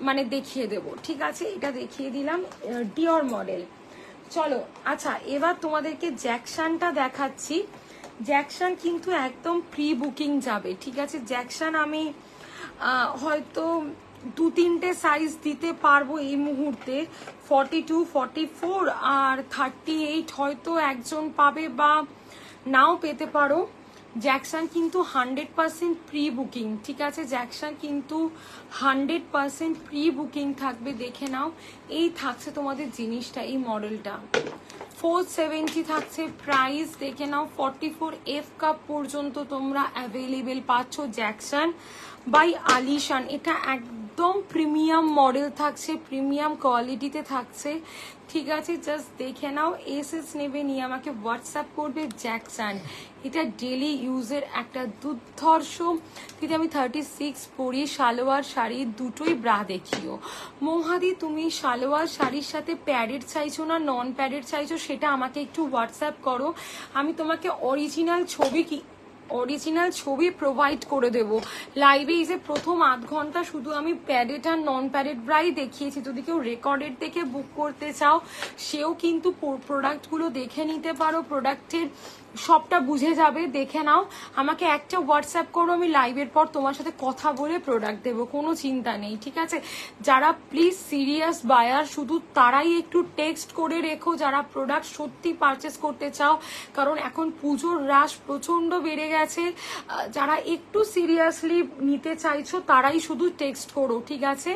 মানে দেখিয়ে দেব, ঠিক আছে? এটা দেখিয়ে দিলাম ডিওর মডেল। চলো আচ্ছা, এবার তোমাদেরকে জ্যাকশনটা দেখাচ্ছি। জ্যাকশন কিন্তু একদম প্রি বুকিং যাবে, ঠিক আছে? জ্যাকশন আমি হয়তো 2-3টে সাইজ দিতে পারবো এই মুহূর্তে, 42, 44 আর 38 হয়তো একজন পাবে বা নাও পেতে পারো। জ্যাকশন কিন্তু 100% প্রি বুকিং, ঠিক আছে? জ্যাকশন কিন্তু 100% প্রি বুকিং থাকবে, দেখে নাও। এই থাকছে তোমাদের জিনিসটা, এই মডেলটা 470 থাকছে প্রাইস, দেখে নাও। 44F কাপ পর্যন্ত তোমরা অ্যাভেলেবেল পাচ্ছ জ্যাকসন বাই আলিশান। এটা একদম প্রিমিয়াম মডেল থাকছে, প্রিমিয়াম কোয়ালিটিতে থাকছে, ঠিক আছে? জাস্ট দেখে নাও। এসএস নেবে নিয়ে আমাকে হোয়াটসঅ্যাপ করবে জ্যাকসন। এটা ডেলি ইউজের একটা দুর্ধর্ষ। কিন্তু আমি 36 পরি, সালোয়ার শাড়ি দুটোই ব্রা দেখিও। মৌহাদি তুমি সালোয়ার শাড়ির সাথে প্যাডেড চাইছো না নন প্যাডেড চাইছো সেটা আমাকে একটু হোয়াটসঅ্যাপ করো, আমি তোমাকে অরিজিনাল ছবি প্রোভাইড করে দেব লাইভে। এই যে প্রথম আধ ঘন্টা শুধু আমি প্যাডেড আর নন প্যাডেড ব্রাই দেখিয়েছি, যদি কেউ রেকর্ডেড দেখে বুক করতে চাও সেও কিন্তু প্রোডাক্টগুলো দেখে নিতে পারো, প্রোডাক্টের সবটা বুঝে যাবে, দেখে নাও। আমাকে একটা হোয়াটসঅ্যাপ করো, আমি লাইভের পর তোমার সাথে কথা বলে প্রোডাক্ট দেবো, কোনো চিন্তা নেই, ঠিক আছে? যারা প্লিজ সিরিয়াস বায়ার শুধু তারাই একটু টেক্সট করে রেখো, যারা প্রোডাক্ট সত্যি পারচেস করতে চাও, কারণ এখন পুজোর রাশ প্রচন্ড বেড়ে গেছে। যারা একটু সিরিয়াসলি নিতে চাইছো তারাই শুধু টেক্সট করো, ঠিক আছে?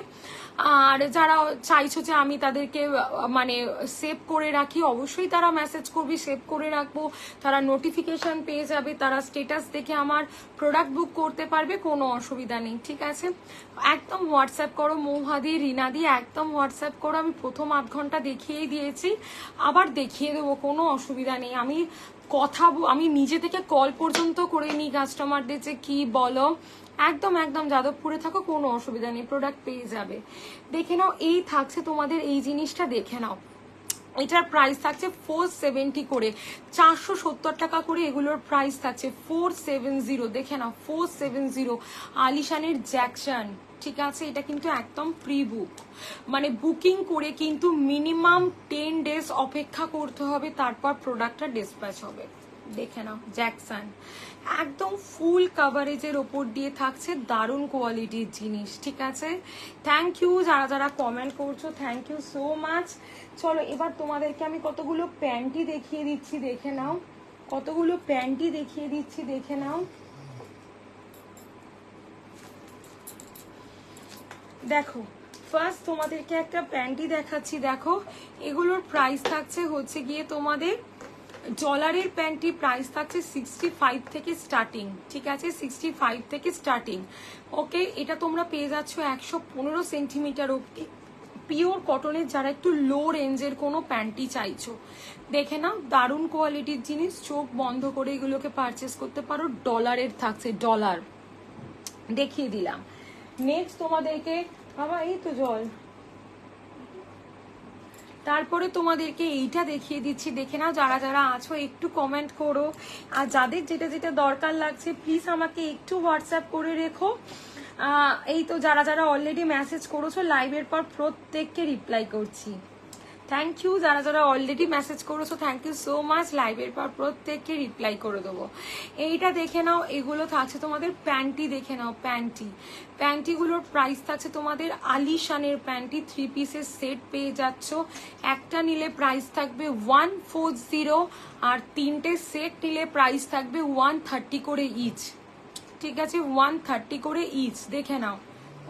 আর যারা চাইছো যে আমি তাদেরকে মানে সেভ করে রাখি, অবশ্যই তারা মেসেজ করবি, সেভ করে রাখবো, তারা নোটিফিকেশন পেয়ে যাবে, তারা স্টেটাস দেখে আমার প্রোডাক্ট বুক করতে পারবে, কোনো অসুবিধা নেই, ঠিক আছে? একদম হোয়াটসঅ্যাপ করো মৌহাদি, রিনাদি, একদম হোয়াটসঅ্যাপ করো। আমি প্রথম আধ ঘন্টা দেখিয়েই দিয়েছি, আবার দেখিয়ে দেবো, কোনো অসুবিধা নেই। আমি নিজে থেকে কল পর্যন্ত করে নিই কাস্টমারদের যে কি বলো। একদম একদম যাদবপুরে থাকো, কোনো অসুবিধা নেই, প্রোডাক্ট পেয়ে যাবে। দেখে নাও, এই থাকছে তোমাদের এই জিনিসটা, দেখে নাও। এটার প্রাইস থাকছে 470 করে, 470 টাকা করে এগুলোর প্রাইস থাকছে। 470, দেখে নাও 470 আলিশানের জ্যাকশন, ঠিক আছে? এটা কিন্তু একদম প্রি বুক, মানে বুকিং করে কিন্তু মিনিমাম 10 ডেজ অপেক্ষা করতে হবে, তারপর প্রোডাক্টটা ডিসপ্যাচ হবে। দেখে নাও জ্যাকসন, একদম ফুল কাভারেজের ওপর দিয়ে থাকছে, দারুণ কোয়ালিটির জিনিস, ঠিক আছে? থ্যাংক ইউ যারা যারা কমেন্ট করছো, থ্যাংক ইউ সো মাচ। চলো এবার তোমাদেরকে আমি কতগুলো প্যান্টি দেখিয়ে দিচ্ছি, দেখে নাও। কতগুলো প্যান্টি দেখিয়ে দিচ্ছি, দেখে নাও। দেখো ফার্স্ট তোমাদেরকে একটা প্যান্টি দেখাচ্ছি, দেখো এগুলোর প্রাইস থাকছে হচ্ছে গিয়ে তোমাদের ডলারের প্যান্টি প্রাইস থাকছে 65 থেকে স্টার্টিং, ঠিক আছে? 65 থেকে স্টার্টিং, ওকে? এটা তোমরা পেয়ে যাচ্ছ 115 সেন্টিমিটার অব্দি, পিওর কটনের। যারা একটু লো রেঞ্জের কোনো প্যান্টি চাইছো, দেখে নাও, দারুণ কোয়ালিটির জিনিস, চোখ বন্ধ করে এগুলোকে পারচেস করতে পারো। ডলারের থাকছে, ডলার দেখিয়ে দিলাম। নেক্সট তোমাদেরকে, বাবা এই তো জল, তারপরে তোমাদেরকে এইটা দেখিয়ে দিচ্ছি, দেখে নাও। যারা যারা আছো একটু কমেন্ট করো, আর যাদের যেটা যেটা দরকার লাগছে প্লিজ আমাকে একটু হোয়াটসঅ্যাপ করে রেখো। এই তো যারা যারা অলরেডি মেসেজ করেছো লাইভের পর প্রত্যেককে রিপ্লাই করছি, থ্যাংক ইউ। যারা যারা অলরেডি মেসেজ করেছো থ্যাংক ইউ সো মাচ, লাইভের পর প্রত্যেককে রিপ্লাই করে দেবো। এইটা দেখে নাও, এগুলো থাকছে তোমাদের প্যান্টি, দেখে নাও প্যান্টিগুলোর প্রাইস থাকছে তোমাদের আলিশানের প্যান্টি 3 পিসের সেট পেয়ে যাচ্ছ। একটা নিলে প্রাইস থাকবে 140, আর 3টে সেট নিলে প্রাইস থাকবে 130 করে ইচ, ঠিক আছে 130 করে ইচ, দেখে নাও।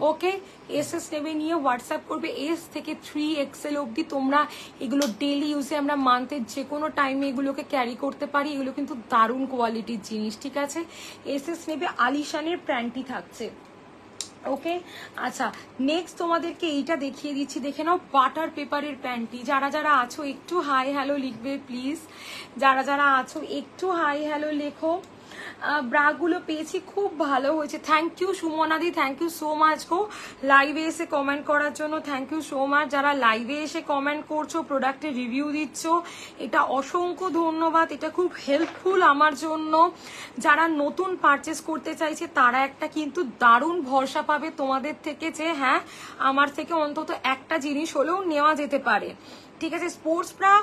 ওকে, এসএস নেবে নিয়ে হোয়াটসঅ্যাপ করবে। এস থেকে 3XL অবধি তোমরা এগুলো ডেলি ইউজে, আমরা মান্থের যে কোনো টাইমে এগুলোকে ক্যারি করতে পারি। এগুলো কিন্তু দারুণ কোয়ালিটির জিনিস, ঠিক আছে। এসএস নেবে, আলিশানের প্যান্টি থাকছে। ওকে, আচ্ছা নেক্সট তোমাদেরকে এইটা দেখিয়ে দিচ্ছি, দেখে নাও বাটার পেপারের প্যান্টি। যারা যারা আছো একটু হাই হ্যালো লিখবে প্লিজ, যারা যারা আছো একটু হাই হ্যালো লেখো। ব্রাগুলো পেয়েছি, খুব ভালো হয়েছে, থ্যাংক ইউ সুমনাদি, thank you so much go লাইভে এসে কমেন্ট করার জন্য, থ্যাংক ইউ সো মাচ। যারা লাইভে এসে কমেন্ট করছো, প্রোডাক্টের রিভিউ দিচ্ছ, এটা অসংখ্য ধন্যবাদ, এটা খুব হেল্পফুল আমার জন্য। যারা নতুন পারচেস করতে চাইছে তারা একটা কিন্তু দারুণ ভরসা পাবে তোমাদের থেকে, যে হ্যাঁ আমার থেকে অন্তত একটা জিনিস হলেও নেওয়া যেতে পারে, ঠিক আছে। স্পোর্টস ব্রা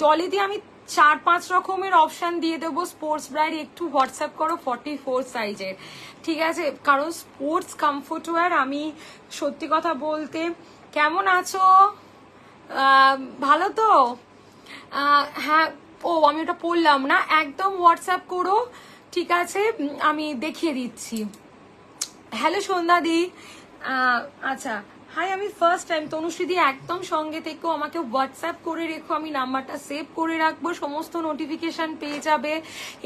ডলে দিয়ে আমি 4-5 রকমের অপশন দিয়ে দেবো। স্পোর্টস ব্রায়ের একটু হোয়াটসঅ্যাপ করো 44 সাইজের, ঠিক আছে, কারণ স্পোর্টস কমফোর্ট ওয়্যার। আমি সত্যি কথা বলতে, কেমন আছো? ভালো তো? হ্যাঁ, ও আমি ওটা পড়লাম না, একদম হোয়াটসঅ্যাপ করো, ঠিক আছে, আমি দেখিয়ে দিচ্ছি। হ্যালো সন্ধ্যাদি, আচ্ছা হাই, আমি ফার্স্ট টাইম। তনুশ্রীদি একদম সঙ্গে থেকো, আমাকে হোয়াটসঅ্যাপ করে রেখো, আমি নাম্বারটা সেভ করে রাখবো, সমস্ত নোটিফিকেশন পেয়ে যাবে।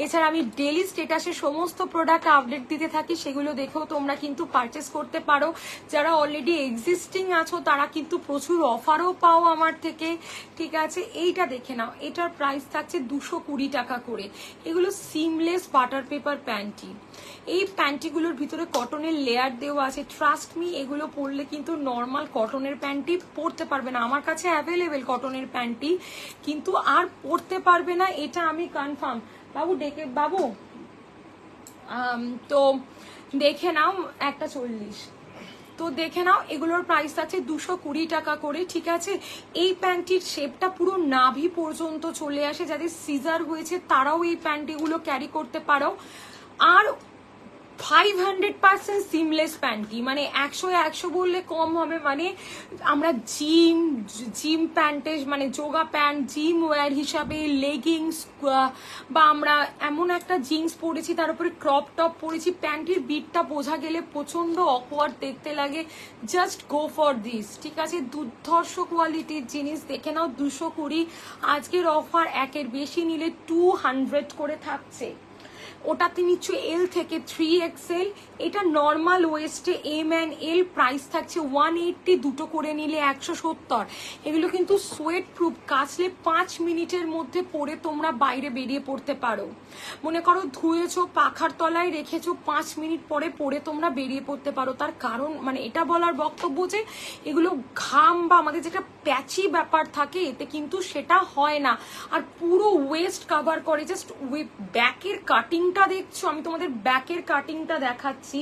এছাড়া আমি ডেলি স্টেটাসে সমস্ত প্রোডাক্ট আপডেট দিতে থাকি, সেগুলো দেখেও তোমরা কিন্তু পারচেস করতে পারো। যারা অলরেডি এক্সিস্টিং আছো তারা কিন্তু প্রচুর অফারও পাও আমার থেকে, ঠিক আছে। এইটা দেখে নাও, এটার প্রাইস থাকছে 220 টাকা করে। এগুলো সিমলেস বাটার পেপার প্যান্টি। এই প্যান্টিগুলোর ভিতরে কটনের লেয়ার দেওয়া আছে, ট্রাস্ট মি এগুলো পরলে কিন্তু নর্মাল কটনের প্যান্টি পরতে পারবে না। আমার কাছে অ্যাভেলেবেল কটনের প্যান্টি, কিন্তু আর পরতে পারবে না, এটা আমি কনফার্ম। বাবু ডেকে, বাবু তো দেখে নাও, 1:40, তো দেখে নাও এগুলোর প্রাইস আছে 220 টাকা করে, ঠিক আছে। এই প্যান্টির শেপটা পুরো নাভি পর্যন্ত চলে আসে, যাদের সিজার হয়েছে তারাও এই প্যান্টিগুলো ক্যারি করতে পারো। আর 500% সিমলেস প্যান্টি, মানে 100 বললে কম হবে, মানে আমরা জিম প্যান্টে, মানে যোগা প্যান্ট জিম ওয়্যার হিসাবে, লেগিংস, বা আমরা এমন একটা জিন্স পরেছি তার উপরে ক্রপ টপ পরেছি, প্যান্টির বিটটা বোঝা গেলে প্রচন্ড অকওয়ার্ড দেখতে লাগে। জাস্ট গো ফর দিস, ঠিক আছে। দুর্ধর্ষ কোয়ালিটির জিনিস, দেখে নাও 220। আজকের অফার একের বেশি নিলে 200 করে থাকছে। ওটাতে নিচ্ছ এল থেকে 3XL, এটা নর্মাল ওয়েস্টে এম অ্যান্ড এল, প্রাইস থাকছে 180, দুটো করে নিলে 170। এগুলো কিন্তু সোয়েট প্রুফ, কাচলে 5 মিনিটের মধ্যে পরে তোমরা বাইরে বেরিয়ে পড়তে পারো। মনে করো ধুয়েছো, পাখার তলায় রেখেছো, 5 মিনিট পরে পরে তোমরা বেরিয়ে পড়তে পারো। তার কারণ, মানে এটা বলার বক্তব্য যে এগুলো ঘাম বা আমাদের যেটা প্যাচি ব্যাপার থাকে এতে কিন্তু সেটা হয় না, আর পুরো ওয়েস্ট কভার করে। জাস্ট ব্যাকের কাটিংটা দেখছো, আমি তোমাদের ব্যাকের কাটিংটা দেখাচ্ছি।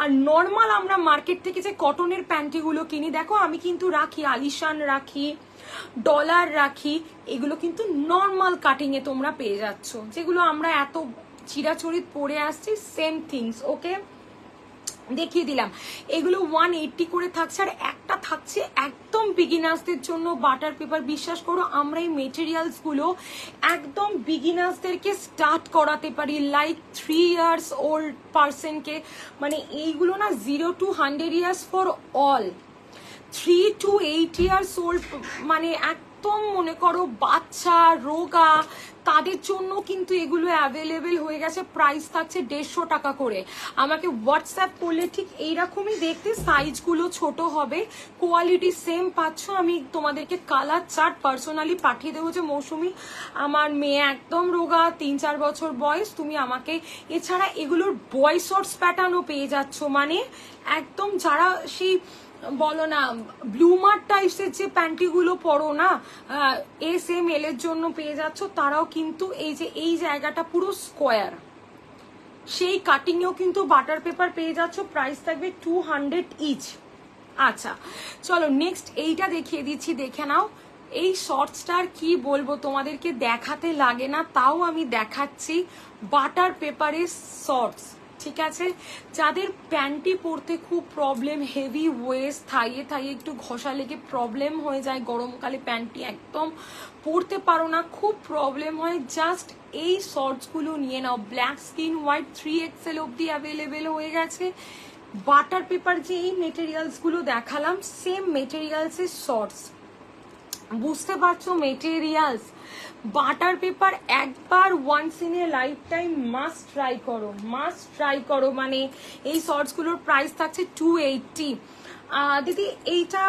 আর নর্মাল আমরা মার্কেট থেকে যে কটনের প্যান্টিগুলো কিনি, দেখো আমি কিন্তু রাখি, আলিশান রাখি, ডলার রাখি, এগুলো কিন্তু নর্মাল কাটিং এ তোমরা পেয়ে যাচ্ছ, যেগুলো আমরা এত চিরাচরিত পরে আসছি, সেম থিংস। ওকে, দেখিয়ে দিলাম। এগুলো 180 করে থাকছে, আর একটা থাকছে একদম বিগিনার্সদের জন্য বাটার পেপার। বিশ্বাস করো আমরা এই মেটেরিয়ালস গুলো একদম বিগিনার্সদেরকে স্টার্ট করাতে পারি, লাইক 3 ইয়ার্স ওল্ড পার্সনকে, মানে এইগুলো না 0 to 100 years for all, 3 to 8 years old, মানে একদম মনে করো বাচ্চা, রোগা, তাদের জন্য কিন্তু এগুলো অ্যাভেলেবেল হয়ে গেছে। প্রাইস থাকছে 150 টাকা করে। আমাকে হোয়াটসঅ্যাপ করলে ঠিক এইরকমই দেখতে, সাইজগুলো ছোট হবে, কোয়ালিটি সেম পাচ্ছ। আমি তোমাদেরকে কালার চার্ট পার্সোনালি পাঠিয়ে দেবো, যে মৌসুমি আমার মেয়ে একদম রোগা, 3-4 বছর বয়স, তুমি আমাকে। এছাড়া এগুলোর বয় শর্টস প্যাটার্নও পেয়ে যাচ্ছ, মানে একদম যারা সেই বলো না ব্লুমার টাইপসের যে প্যান্টিগুলো পরো না, SML এর জন্য পেয়ে যাচ্ছ, তারাও কিন্তু এই যে এই জায়গাটা পুরো স্কোয়ার, সেই কাটিংয়েও কিন্তু বাটার পেপার পেয়ে যাচ্ছ। প্রাইস থাকবে 200 ইচ। আচ্ছা চলো নেক্সট এইটা দেখিয়ে দিচ্ছি, দেখে নাও। এই শর্টসটার কি বলবো, তোমাদেরকে দেখাতে লাগে না, তাও আমি দেখাচ্ছি। বাটার পেপারের শর্টস, ঠিক আছে। যাদের প্যান্টি পরতে খুব প্রবলেম, হেভি ওয়েস্ট, থাইয়ে থাইয়ে একটু ঘষা লেগে প্রবলেম হয়ে যায়, গরমকালে প্যান্টি একদম পরতে পারো না, খুব প্রবলেম হয়, জাস্ট এই শর্টসগুলো নিয়ে নাও। ব্ল্যাক স্কিন হোয়াইট 3XL অব্দি অ্যাভেলেবেল হয়ে গেছে। বাটার পেপার যে এই মেটেরিয়ালসগুলো দেখালাম, সেম মেটেরিয়ালসের শর্টস, বুঝতে পারছো মেটেরিয়ালস। বাটার পেপার একবার once in a lifetime must try করো, মাস্ট ট্রাই করো। মানে এই শর্টসগুলোর প্রাইস থাকছে 280। দিদি এইটা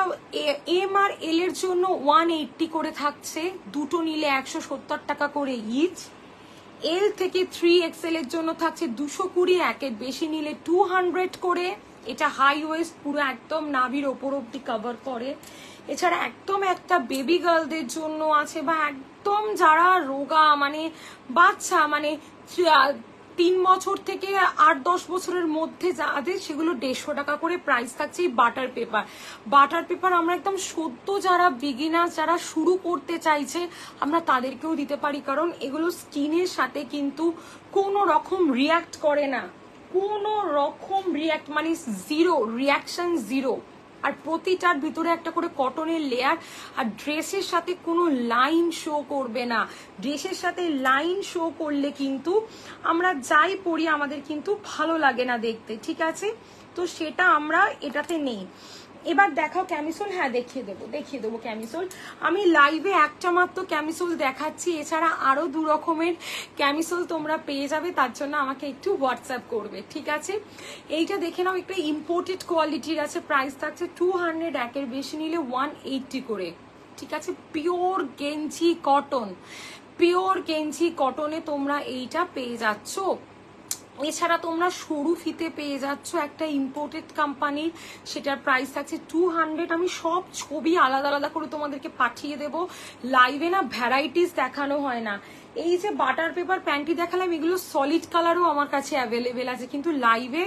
এম আর এল এর জন্য 180 করে থাকছে, দুটো নিলে 170 টাকা করে ইচ। এল থেকে 3XL এর জন্য থাকছে 220, একের বেশি নিলে 200 করে। এটা হাই ওয়েস্ট, পুরো একদম নাভির ওপর অব্দি কভার করে। এছাড়া একদম একটা বেবি গার্লদের জন্য আছে, বা একদম যারা রোগা, মানে বাচ্চা, মানে 3 বছর থেকে 8-10 বছরের মধ্যে যাদের, সেগুলো 150 টাকা করে প্রাইস থাকছে। এই বাটার পেপার, বাটার পেপার আমরা একদম সদ্য যারা বিগিনার, যারা শুরু করতে চাইছে, আমরা তাদেরকেও দিতে পারি, কারণ এগুলো স্কিনের সাথে কিন্তু কোনো রকম রিয়াক্ট করে না, কোনো রকম রিয়াক্ট, মানে জিরো রিয়াকশন, জিরো। আর প্রতিটার ভিতরে একটা করে কটনের লেয়ার, আর ড্রেসের সাথে কোনো লাইন শো করবে না। ড্রেসের সাথে লাইন শো করলে কিন্তু আমরা যাই পরি আমাদের কিন্তু ভালো লাগে না দেখতে, ঠিক আছে। তো সেটা আমরা এটাতে নেই। এবার দেখাও ক্যামিসোল। হ্যাঁ দেখিয়ে দেবো ক্যামিসোল। আমি লাইভে একটা মাত্র ক্যামিসোল দেখাচ্ছি, এছাড়া আরো 2 রকমের ক্যামিসোল তোমরা পেয়ে যাবে, তার জন্য আমাকে একটু হোয়াটসঅ্যাপ করবে, ঠিক আছে। এইটা দেখে নাও, একটা ইম্পোর্টেড কোয়ালিটির আছে, প্রাইস থাকছে 200, একের বেশি নিলে 180 করে, ঠিক আছে। পিওর গেঞ্জি কটন, পিওর গেঞ্জি কটনে তোমরা এইটা পেয়ে যাচ্ছ। এছাড়া তোমরা সরু ফিতে পেয়ে যাচ্ছ একটা ইম্পোর্টেড কোম্পানির, সেটার প্রাইস থাকছে 200। আমি সব ছবি আলাদা আলাদা করে তোমাদেরকে পাঠিয়ে দেব, লাইভে না ভ্যারাইটিস দেখানো হয় না। এই যে বাটার পেপার প্যান্টি দেখালাম, এগুলো সলিড কালারও আমার কাছে অ্যাভেলেবেল আছে, কিন্তু লাইভে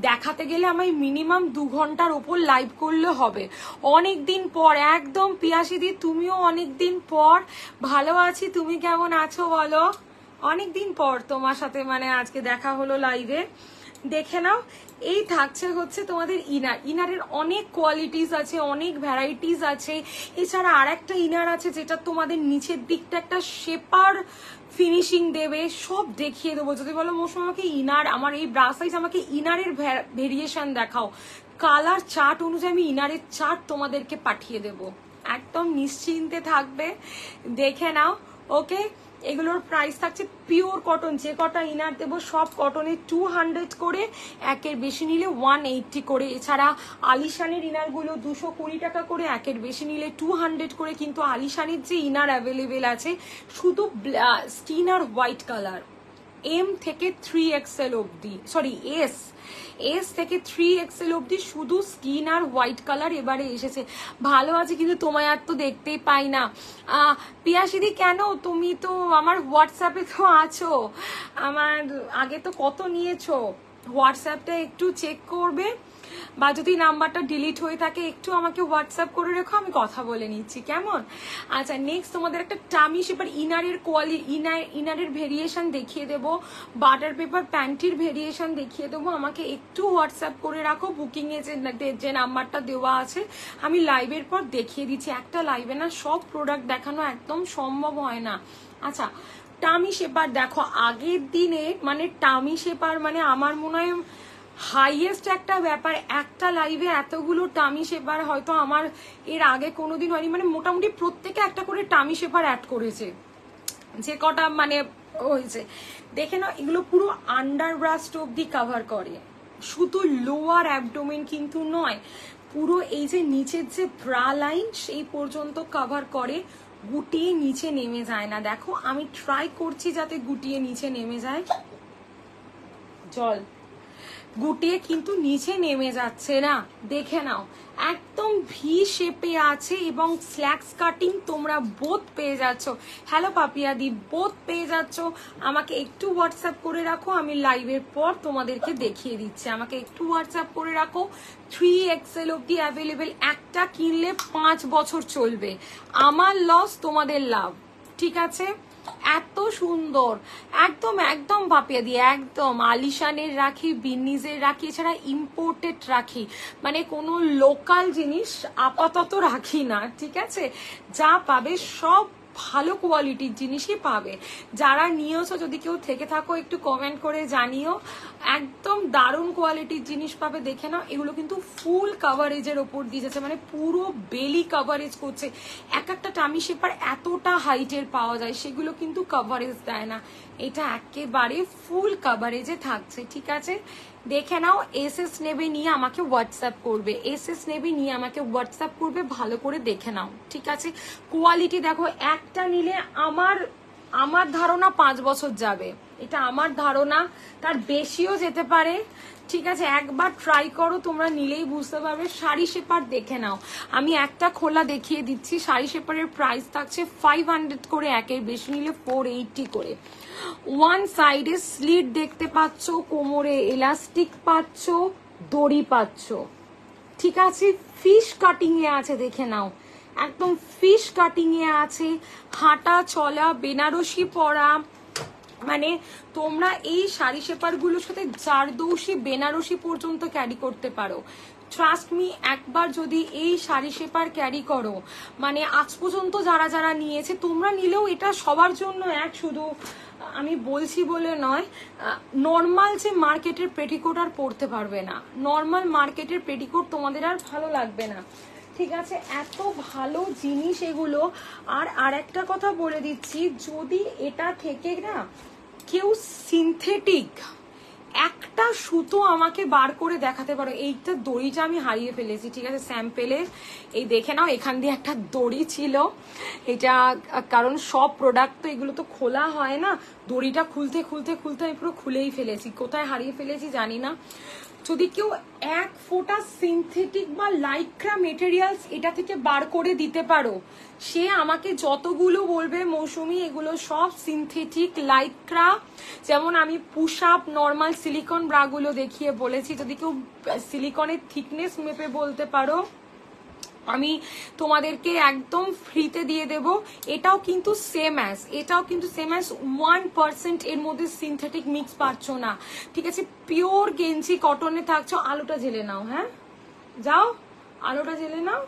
দেখাতে গেলে আমায় মিনিমাম 2 ঘন্টার ওপর লাইভ করলে হবে। অনেকদিন পর একদম, পিয়াসিদি তুমিও অনেকদিন পর। ভালো আছি, তুমি কেমন আছো বলো? অনেকদিন পর তোমার সাথে মানে আজকে দেখা হলো লাইভে। দেখে নাও, এই থাকছে হচ্ছে তোমাদের ইনার। ইনারের অনেক কোয়ালিটিস আছে, অনেক ভ্যারাইটিস আছে। এছাড়া আর একটা ইনার আছে যেটা তোমাদের নিচের দিকটা একটা শেপার ফিনিশিং দেবে, সব দেখিয়ে দেবো। যদি বলো মৌসুম আমাকে ইনার, আমার এই ব্রা সাইজ, আমাকে ইনারের ভেরিয়েশন দেখাও, কালার চার্ট অনুযায়ী আমি ইনারের চার্ট তোমাদেরকে পাঠিয়ে দেব, একদম নিশ্চিন্তে থাকবে। দেখে নাও, ওকে। এগুলোর প্রাইস থাকছে পিওর কটন, যে কটা ইনার দেবো সব কটনের 200 করে, একের বেশি নিলে 180 করে। এছাড়া আলিশানের ইনারগুলো 220 টাকা করে, একের বেশি নিলে 200 করে। কিন্তু আলিশানের যে ইনার অ্যাভেলেবেল আছে শুধু স্কিন আর হোয়াইট কালার, এম থেকে 3XL অব্দি, সরি এস থেকে 3XL অব্দি শুধু স্কিন আর হোয়াইট কালার এবারে এসেছে। ভালো আছে, কিন্তু তোমায় আর তো দেখতেই পাই না। পিয়াসিদি কেন, তুমি তো আমার হোয়াটসঅ্যাপে তো আছো, আমার আগে তো কত নিয়েছো। হোয়াটসঅ্যাপটা একটু চেক করবে, বা যদি নাম্বারটা ডিলিট হয়ে থাকে একটু আমাকে হোয়াটসঅ্যাপ করে রেখো, আমি কথা বলে নিচ্ছি, কেমন? আচ্ছা, নেক্সট তোমাদের একটা টামি শেপার ইনারের ইনারের ভেরিয়েশন দেখিয়ে দেবো, বাটার পেপার প্যান্টির ভেরিয়েশন দেখিয়ে দেবো। আমাকে একটু হোয়াটসঅ্যাপ করে রাখো, বুকিং এ যে নাম্বারটা দেওয়া আছে আমি লাইভের পর দেখিয়ে দিচ্ছি। একটা লাইভে না সব প্রোডাক্ট দেখানো একদম সম্ভব হয় না। আচ্ছা, টামি শেপার দেখো, আগের দিনে মানে টামি শেপার মানে আমার মনে হয় হাইয়েস্ট একটা ব্যাপার, একটা লাইভে এতগুলো টামি শেপার হয়তো আমার এর আগে কোনোদিন হয়নি। মানে মোটামুটি প্রত্যেকে একটা করে টামি শেপার অ্যাড করেছে, যে কটা মানে হয়েছে। দেখে না, এগুলো পুরো আন্ডার ব্রাস্ট অব্দি কাভার করে, শুধু লোয়ার অ্যাবডোমেন কিন্তু নয়, পুরো এই যে নিচের যে ব্রা লাইন সেই পর্যন্ত কাভার করে, গুটিয়ে নিচে নেমে যায় না। দেখো আমি ট্রাই করছি যাতে গুটিয়ে নিচে নেমে যায়, জল গুটিয়ে কিন্তু নিচে নেমে যাচ্ছে না। দেখে নাও, একদম ভি শেপে আছে এবং স্ল্যাক্স কাটিং তোমরা বোথ পেয়ে যাচ্ছ। হ্যালো পাপিয়াদি, বোথ পেয়ে যাচ্ছ। আমাকে একটু হোয়াটসঅ্যাপ করে রাখো, আমি লাইভের পর তোমাদেরকে দেখিয়ে দিচ্ছি। আমাকে একটু হোয়াটসঅ্যাপ করে রাখো। 3XL অব্দি অ্যাভেলেবেল, একটা কিনলে 5 বছর চলবে। আমার লস, তোমাদের লাভ, ঠিক আছে। এত সুন্দর, একদম একদম পাপিয়া দিয়ে, একদম আলিশানের রাখি, বিন্নিজের রাখি, এছাড়া ইম্পোর্টেড রাখি, মানে কোনো লোকাল জিনিস আপাতত রাখি না, ঠিক আছে? যা পাবে সব ভালো কোয়ালিটির জিনিসই পাবে। যারা নিয়েছো যদি কেউ থেকে থাকো একটু কমেন্ট করে জানিও। একদম দারুণ কোয়ালিটির জিনিস পাবে, দেখে নাও। এগুলো কিন্তু ফুল কাভারেজের ওপর দিয়ে যাচ্ছে, মানে পুরো বেলি কাভারেজ করছে। এক একটা টামি শেপার এতটা হাইটের পাওয়া যায়, সেগুলো কিন্তু কাভারেজ দেয় না, এটা একেবারে ফুল কাভারেজে থাকছে, ঠিক আছে? দেখে নাও। এসএস নেবে নিয়ে আমাকে হোয়াটসঅ্যাপ করবে, এসএস নেবে নিয়ে আমাকে হোয়াটসঅ্যাপ করবে, ভালো করে দেখে নাও, ঠিক আছে? কোয়ালিটি দেখো, একটা নিলে আমার ধারণা 5 বছর যাবে, এটা আমার ধারণা, তার বেশিও যেতে পারে, ঠিক আছে? একবার ট্রাই করো, তোমরা নিলেই বুঝতে পারবে। শাড়ি শেপার দেখে নাও, আমি একটা খোলা দেখিয়ে দিচ্ছি। শাড়ি শেপারের প্রাইস থাকছে 500 করে, একের বেশি নিলে 480 করে। ওয়ান সাইডে স্লিট দেখতে পাচ্ছ, কোমরে এলাস্টিক পাচ্ছ, দড়ি পাচ্ছ, ঠিক আছে? ফিশ কাটিং এ আছে, দেখে নাও, একদম ফিশ কাটিং এ আছে। হাঁটা চলা, বেনারসি পরা, মানে তোমরা এই শাড়ি শেপার গুলোর সাথে জারদৌসি, বেনারসি পর্যন্ত ক্যারি করতে পারো। ট্রাস্ট মি, একবার যদি এই শাড়ি শেপার ক্যারি করো, মানে আজ পর্যন্ত যারা যারা নিয়েছে, তোমরা নিলেও এটা সবার জন্য এক, শুধু আমি বলছি বলে নয়, নর্মাল যে মার্কেটের পেটিকোট আর পরতে পারবে না, নর্মাল মার্কেটের পেটিকোট তোমাদের আর ভালো লাগবে না, ঠিক আছে? এত ভালো জিনিস এগুলো। আর একটা কথা বলে দিচ্ছি, যদি এটা থেকে না কেউ সিনথেটিক একটা সুতো আমাকে বার করে দেখাতে পারো। এইটা দড়িটা আমি হারিয়ে ফেলেছি, ঠিক আছে? স্যাম্পেলে এই দেখে নাও, এখান দিয়ে একটা দড়ি ছিল, এটা কারণ সব প্রোডাক্ট তো এগুলো তো খোলা হয় না, দড়িটা খুলতে খুলতে খুলতে আমি পুরো খুলেই ফেলেছি, কোথায় হারিয়ে ফেলেছি জানি না। যদি কেউ এক ফোঁটা সিনথেটিক বা লাইক্রা মেটেরিয়ালস এটা থেকে বার করে দিতে পারো, সে আমাকে যতগুলো বলবে মৌসুমি এগুলো সব সিনথেটিক লাইক্রা, যেমন আমি পুশ আপ নর্মাল সিলিকন ব্রাগুলো দেখিয়ে বলেছি, যদি কেউ সিলিকনের থিকনেস মেপে বলতে পারো আমি তোমাদেরকে একদম ফ্রিতে দিয়ে দেব। এটাও কিন্তু সেম অ্যাজ 1% এর মধ্যে সিনথেটিক মিক্স পাচ্ছ না, ঠিক আছে? পিওর গেঞ্জি কটনে থাকছো। আলোটা জেলে নাও, হ্যাঁ যাও, আলোটা জেলে নাও।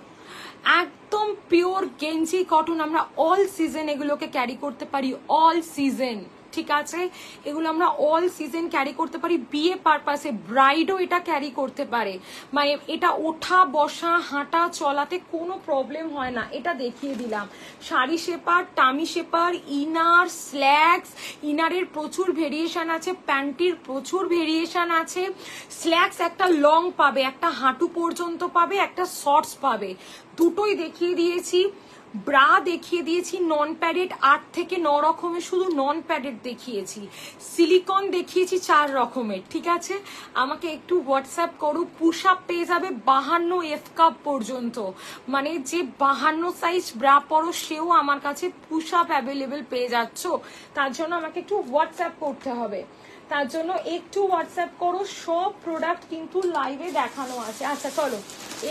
একদম পিওর গেঞ্জি কটন, আমরা অল সিজন এগুলোকে ক্যারি করতে পারি, অল সিজন, ঠিক আছে? এগুলো আমরা অল সিজন ক্যারি করতে পারি, বিয়ে পারপাসে ব্রাইডও এটা ক্যারি করতে পারে, মানে এটা ওঠা বসা হাঁটা চলাতে কোনো প্রবলেম হয় না। এটা দেখিয়ে দিলাম। Sari shaper, tummy shaper, inner, slacks, ইনারের প্রচুর ভেরিয়েশন আছে, প্যান্টির প্রচুর ভেরিয়েশন আছে। স্ল্যাক্স একটা লং পাবে, একটা হাঁটু পর্যন্ত পাবে, একটা শর্টস পাবে, দুটোই দেখিয়ে দিয়েছি। ব্রা দেখিয়ে দিয়েছি, নন প্যাডেড 8 থেকে 9 রকমের, শুধু নন প্যাডেড দেখিয়েছি। সিলিকন দেখিয়েছি 4 রকমের, ঠিক আছে? আমাকে একটু হোয়াটসঅ্যাপ করো। পুশ আপ পেয়ে যাবে 52 এফ কাপ পর্যন্ত, মানে যে 52 সাইজ ব্রা পরো সেও আমার কাছে পুশ আপ অ্যাভেলেবেল পেয়ে যাচ্ছ। তার জন্য আমাকে একটু হোয়াটসঅ্যাপ করতে হবে, তার জন্য একটু হোয়াটসঅ্যাপ করো। সব প্রোডাক্ট কিন্তু লাইভে দেখানো আছে। আচ্ছা চলো,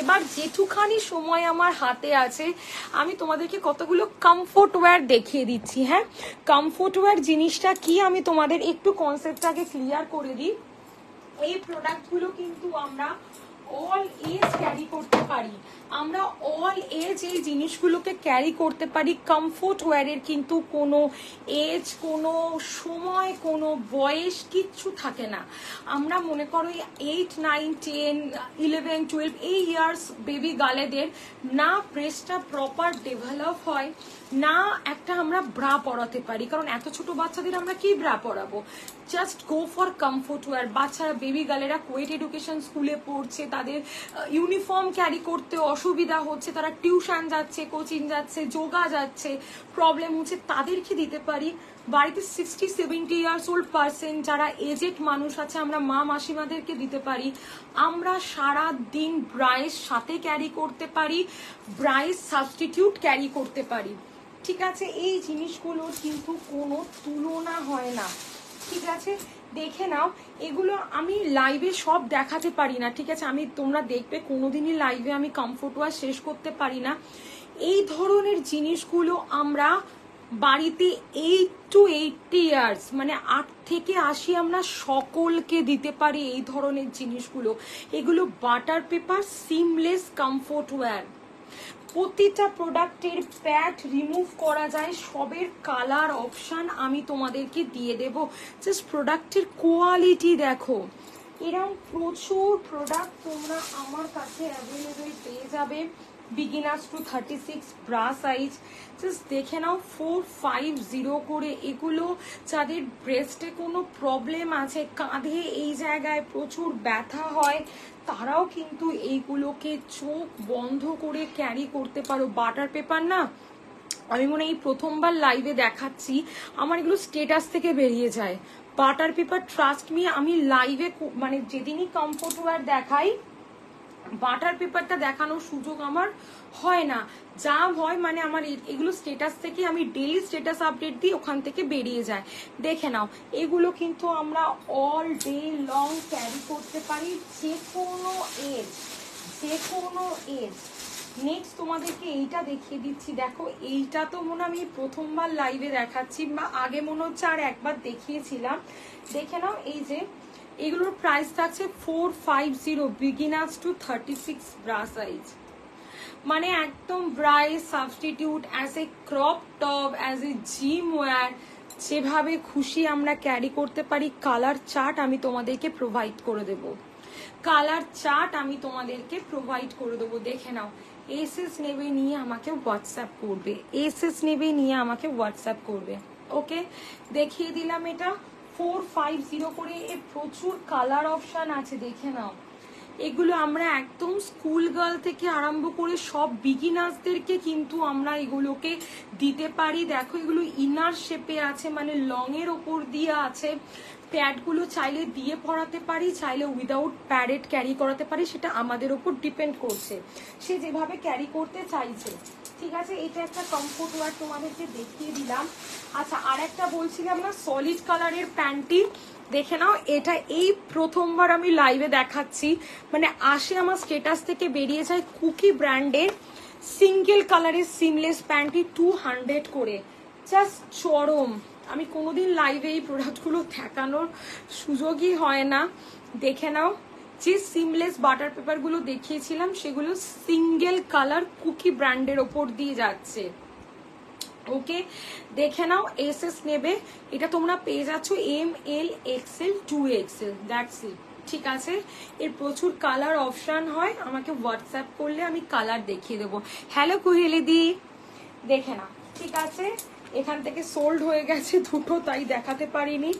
এবার যেটুখানি সময় আমার হাতে আছে আমি তোমাদেরকে কতগুলো কমফোর্ট ওয়্যার দেখিয়ে দিচ্ছি। হ্যাঁ, কমফোর্ট ওয়্যার জিনিসটা কি আমি তোমাদের একটু কনসেপ্টটাকে ক্লিয়ার করে দিই। এই প্রোডাক্টগুলো কিন্তু আমরা অল এজ ক্যারি করতে পারি, আমরা অল এজ এই জিনিসগুলোকে ক্যারি করতে পারি। কমফোর্ট ওয়্যারের কিন্তু কোনো এজ, কোনো সময়, কোনো বয়স কিচ্ছু থাকে না। আমরা মনে করো 8, 9, 10, 11, 12 এই ইয়ার্স বেবি গালেদের না ব্রেস্টটা প্রপার ডেভেলপ হয়, না একটা আমরা ব্রা পরাতে পারি, কারণ এত ছোট বাচ্চাদের আমরা কি ব্রা পরাবো। Just go for comfort wear. বাচ্চারা, বেবি গালেরা কোয়েট এডুকেশন স্কুলে পড়ছে, তাদের ইউনিফর্ম ক্যারি করতে অসুবিধা হচ্ছে, তারা টিউশন যাচ্ছে, কোচিং যাচ্ছে, যোগা যাচ্ছে, প্রবলেম হচ্ছে, তাদেরকে দিতে পারি। বাড়িতে 60-70 ইয়ার্স ওল্ড পার্সন যারা এজেড মানুষ আছে, আমরা মা মাসিমাদেরকে দিতে পারি। আমরা সারা দিন ব্রাইস সাথে ক্যারি করতে পারি, ব্রাইস সাবস্টিটিউট ক্যারি করতে পারি, ঠিক আছে? এই জিনিসগুলোর কিন্তু কোনো তুলনা হয় না, ঠিক আছে? দেখে নাও, এগুলো আমি লাইভে সব দেখাতে পারি না, ঠিক আছে? আমি, তোমরা দেখবে কোনোদিনই লাইভে আমি কমফোর্ট ওয়্যার শেষ করতে পারি না। এই ধরনের জিনিসগুলো আমরা বাড়িতে 8 to 80 ইয়ার্স, মানে 8 থেকে 80 আমরা সকলকে দিতে পারি এই ধরনের জিনিসগুলো। এগুলো butter paper seamless comfort wear. প্রতিটা প্রোডাক্টের প্যাড রিমুভ করা যায়, সবের কালার অপশন আমি তোমাদেরকে দিয়ে দেব। জাস্ট প্রোডাক্টের কোয়ালিটি দেখো, এরকম প্রচুর প্রোডাক্ট তোমরা আমার কাছে অ্যাভেলেবেল পেয়ে যাবে। Beginners to 36 bra size, just দেখে নাও 450 করে। এগুলো যাদের ব্রেস্টে কোনো প্রবলেম আছে, কাঁধে এই জায়গায় প্রচুর ব্যথা হয়, তারাও কিন্তু এইগুলোকে চোখ বন্ধ করে ক্যারি করতে পারো। বাটার পেপার না, আমি মনে হয় এই প্রথমবার লাইভে দেখাচ্ছি, আমার এগুলো স্টেটাস থেকে বেরিয়ে যায়। বাটার পেপার ট্রাস্ট মি, আমি লাইভে মানে যেদিনই কমফোর্ট ওয়্যার দেখাই, বাটার পেপারটা দেখানোর সুযোগ আমার হয় না। যা হয় মানে আমার এগুলো স্টেটাস থেকে, আমি ডেইলি স্টেটাস আপডেট দিই, ওখান থেকে বেরিয়ে যায়। দেখে নাও, এগুলো কিন্তু আমরা অল ডে লং ক্যারি করতে পারি, যে কোনো এজ, যে কোনো এজ। নেক্সট তোমাদেরকে এইটা দেখিয়ে দিচ্ছি, দেখো এইটা তো মনে আমি প্রথমবার লাইভে দেখাচ্ছি, বা আগে মনে হচ্ছে আর একবার দেখিয়েছিলাম। দেখে নাও, এই যে এগুলোর প্রাইস থাকছে 450, বিগিনার্স টু 36 ব্রা সাইজ। মানে একদম ব্রাই substitute, as a crop top, as a gym wear, যেভাবে খুশি আমরা ক্যারি করতে পারি। কালার চার্ট আমি তোমাদেরকে প্রোভাইড করে দেব, কালার চার্ট আমি তোমাদেরকে প্রোভাইড করে দেবো। দেখে নাও, এসএস নেবে নিয়ে আমাকে হোয়াটসঅ্যাপ করবে, এসএস নেবে নিয়ে আমাকে হোয়াটসঅ্যাপ করবে। ওকে, দেখিয়ে দিলাম এটা 450 করে। এর প্রচুর কালার অপশন আছে, দেখে নাও। এগুলো আমরা একদম স্কুল গার্ল থেকে আরম্ভ করে সব বিগিনার্সদেরকে কিন্তু আমরা এগুলোকে দিতে পারি। দেখো, এগুলো ইনার শেপে আছে, মানে লং এর ওপর দিয়ে আছে। প্যাডগুলো চাইলে দিয়ে পরাতে পারি, চাইলে উইদাউট প্যাডেড ক্যারি করাতে পারি, সেটা আমাদের ওপর ডিপেন্ড করছে, সে যেভাবে ক্যারি করতে চাইছে। ঠিক আছে, এটা একটা কমফোর্ট ওয়্যার তোমাদেরকে দেখিয়ে দিলাম। আচ্ছা, আর একটা বলছিলাম না, সলিড কালারের প্যান্টটি দেখে নাও। এটা এই প্রথমবার আমি লাইভে দেখাচ্ছি, মানে আসে আমার স্টেটাস থেকে বেরিয়ে যায়। কুকি ব্র্যান্ডের সিঙ্গেল কালারের সিমলেস প্যান্টটি 200 করে, জাস্ট চরম। আমি কোনোদিন লাইভে এই প্রোডাক্টগুলো দেখানোর সুযোগই হয় না। দেখে নাও, যে সিমলেস বাটার পেপারগুলো দেখিয়েছিলাম সেগুলো সিঙ্গেল কালার কুকি ব্র্যান্ডের ওপর দিয়ে যাচ্ছে। ওকে, দেখে নাও, এসএস নেবে, এটা তোমরা পেয়ে যাচ্ছ ML XL 2XL, that's it. ঠিক আছে, এর প্রচুর কালার অপশন হয়, আমাকে হোয়াটসঅ্যাপ করলে আমি কালার দেখিয়ে দেবো। হ্যালো কুহেলিদি, দেখে নাও। ঠিক আছে, এখান থেকে সোল্ড হয়ে গেছে দুটো, তাই দেখাতে পারিনি।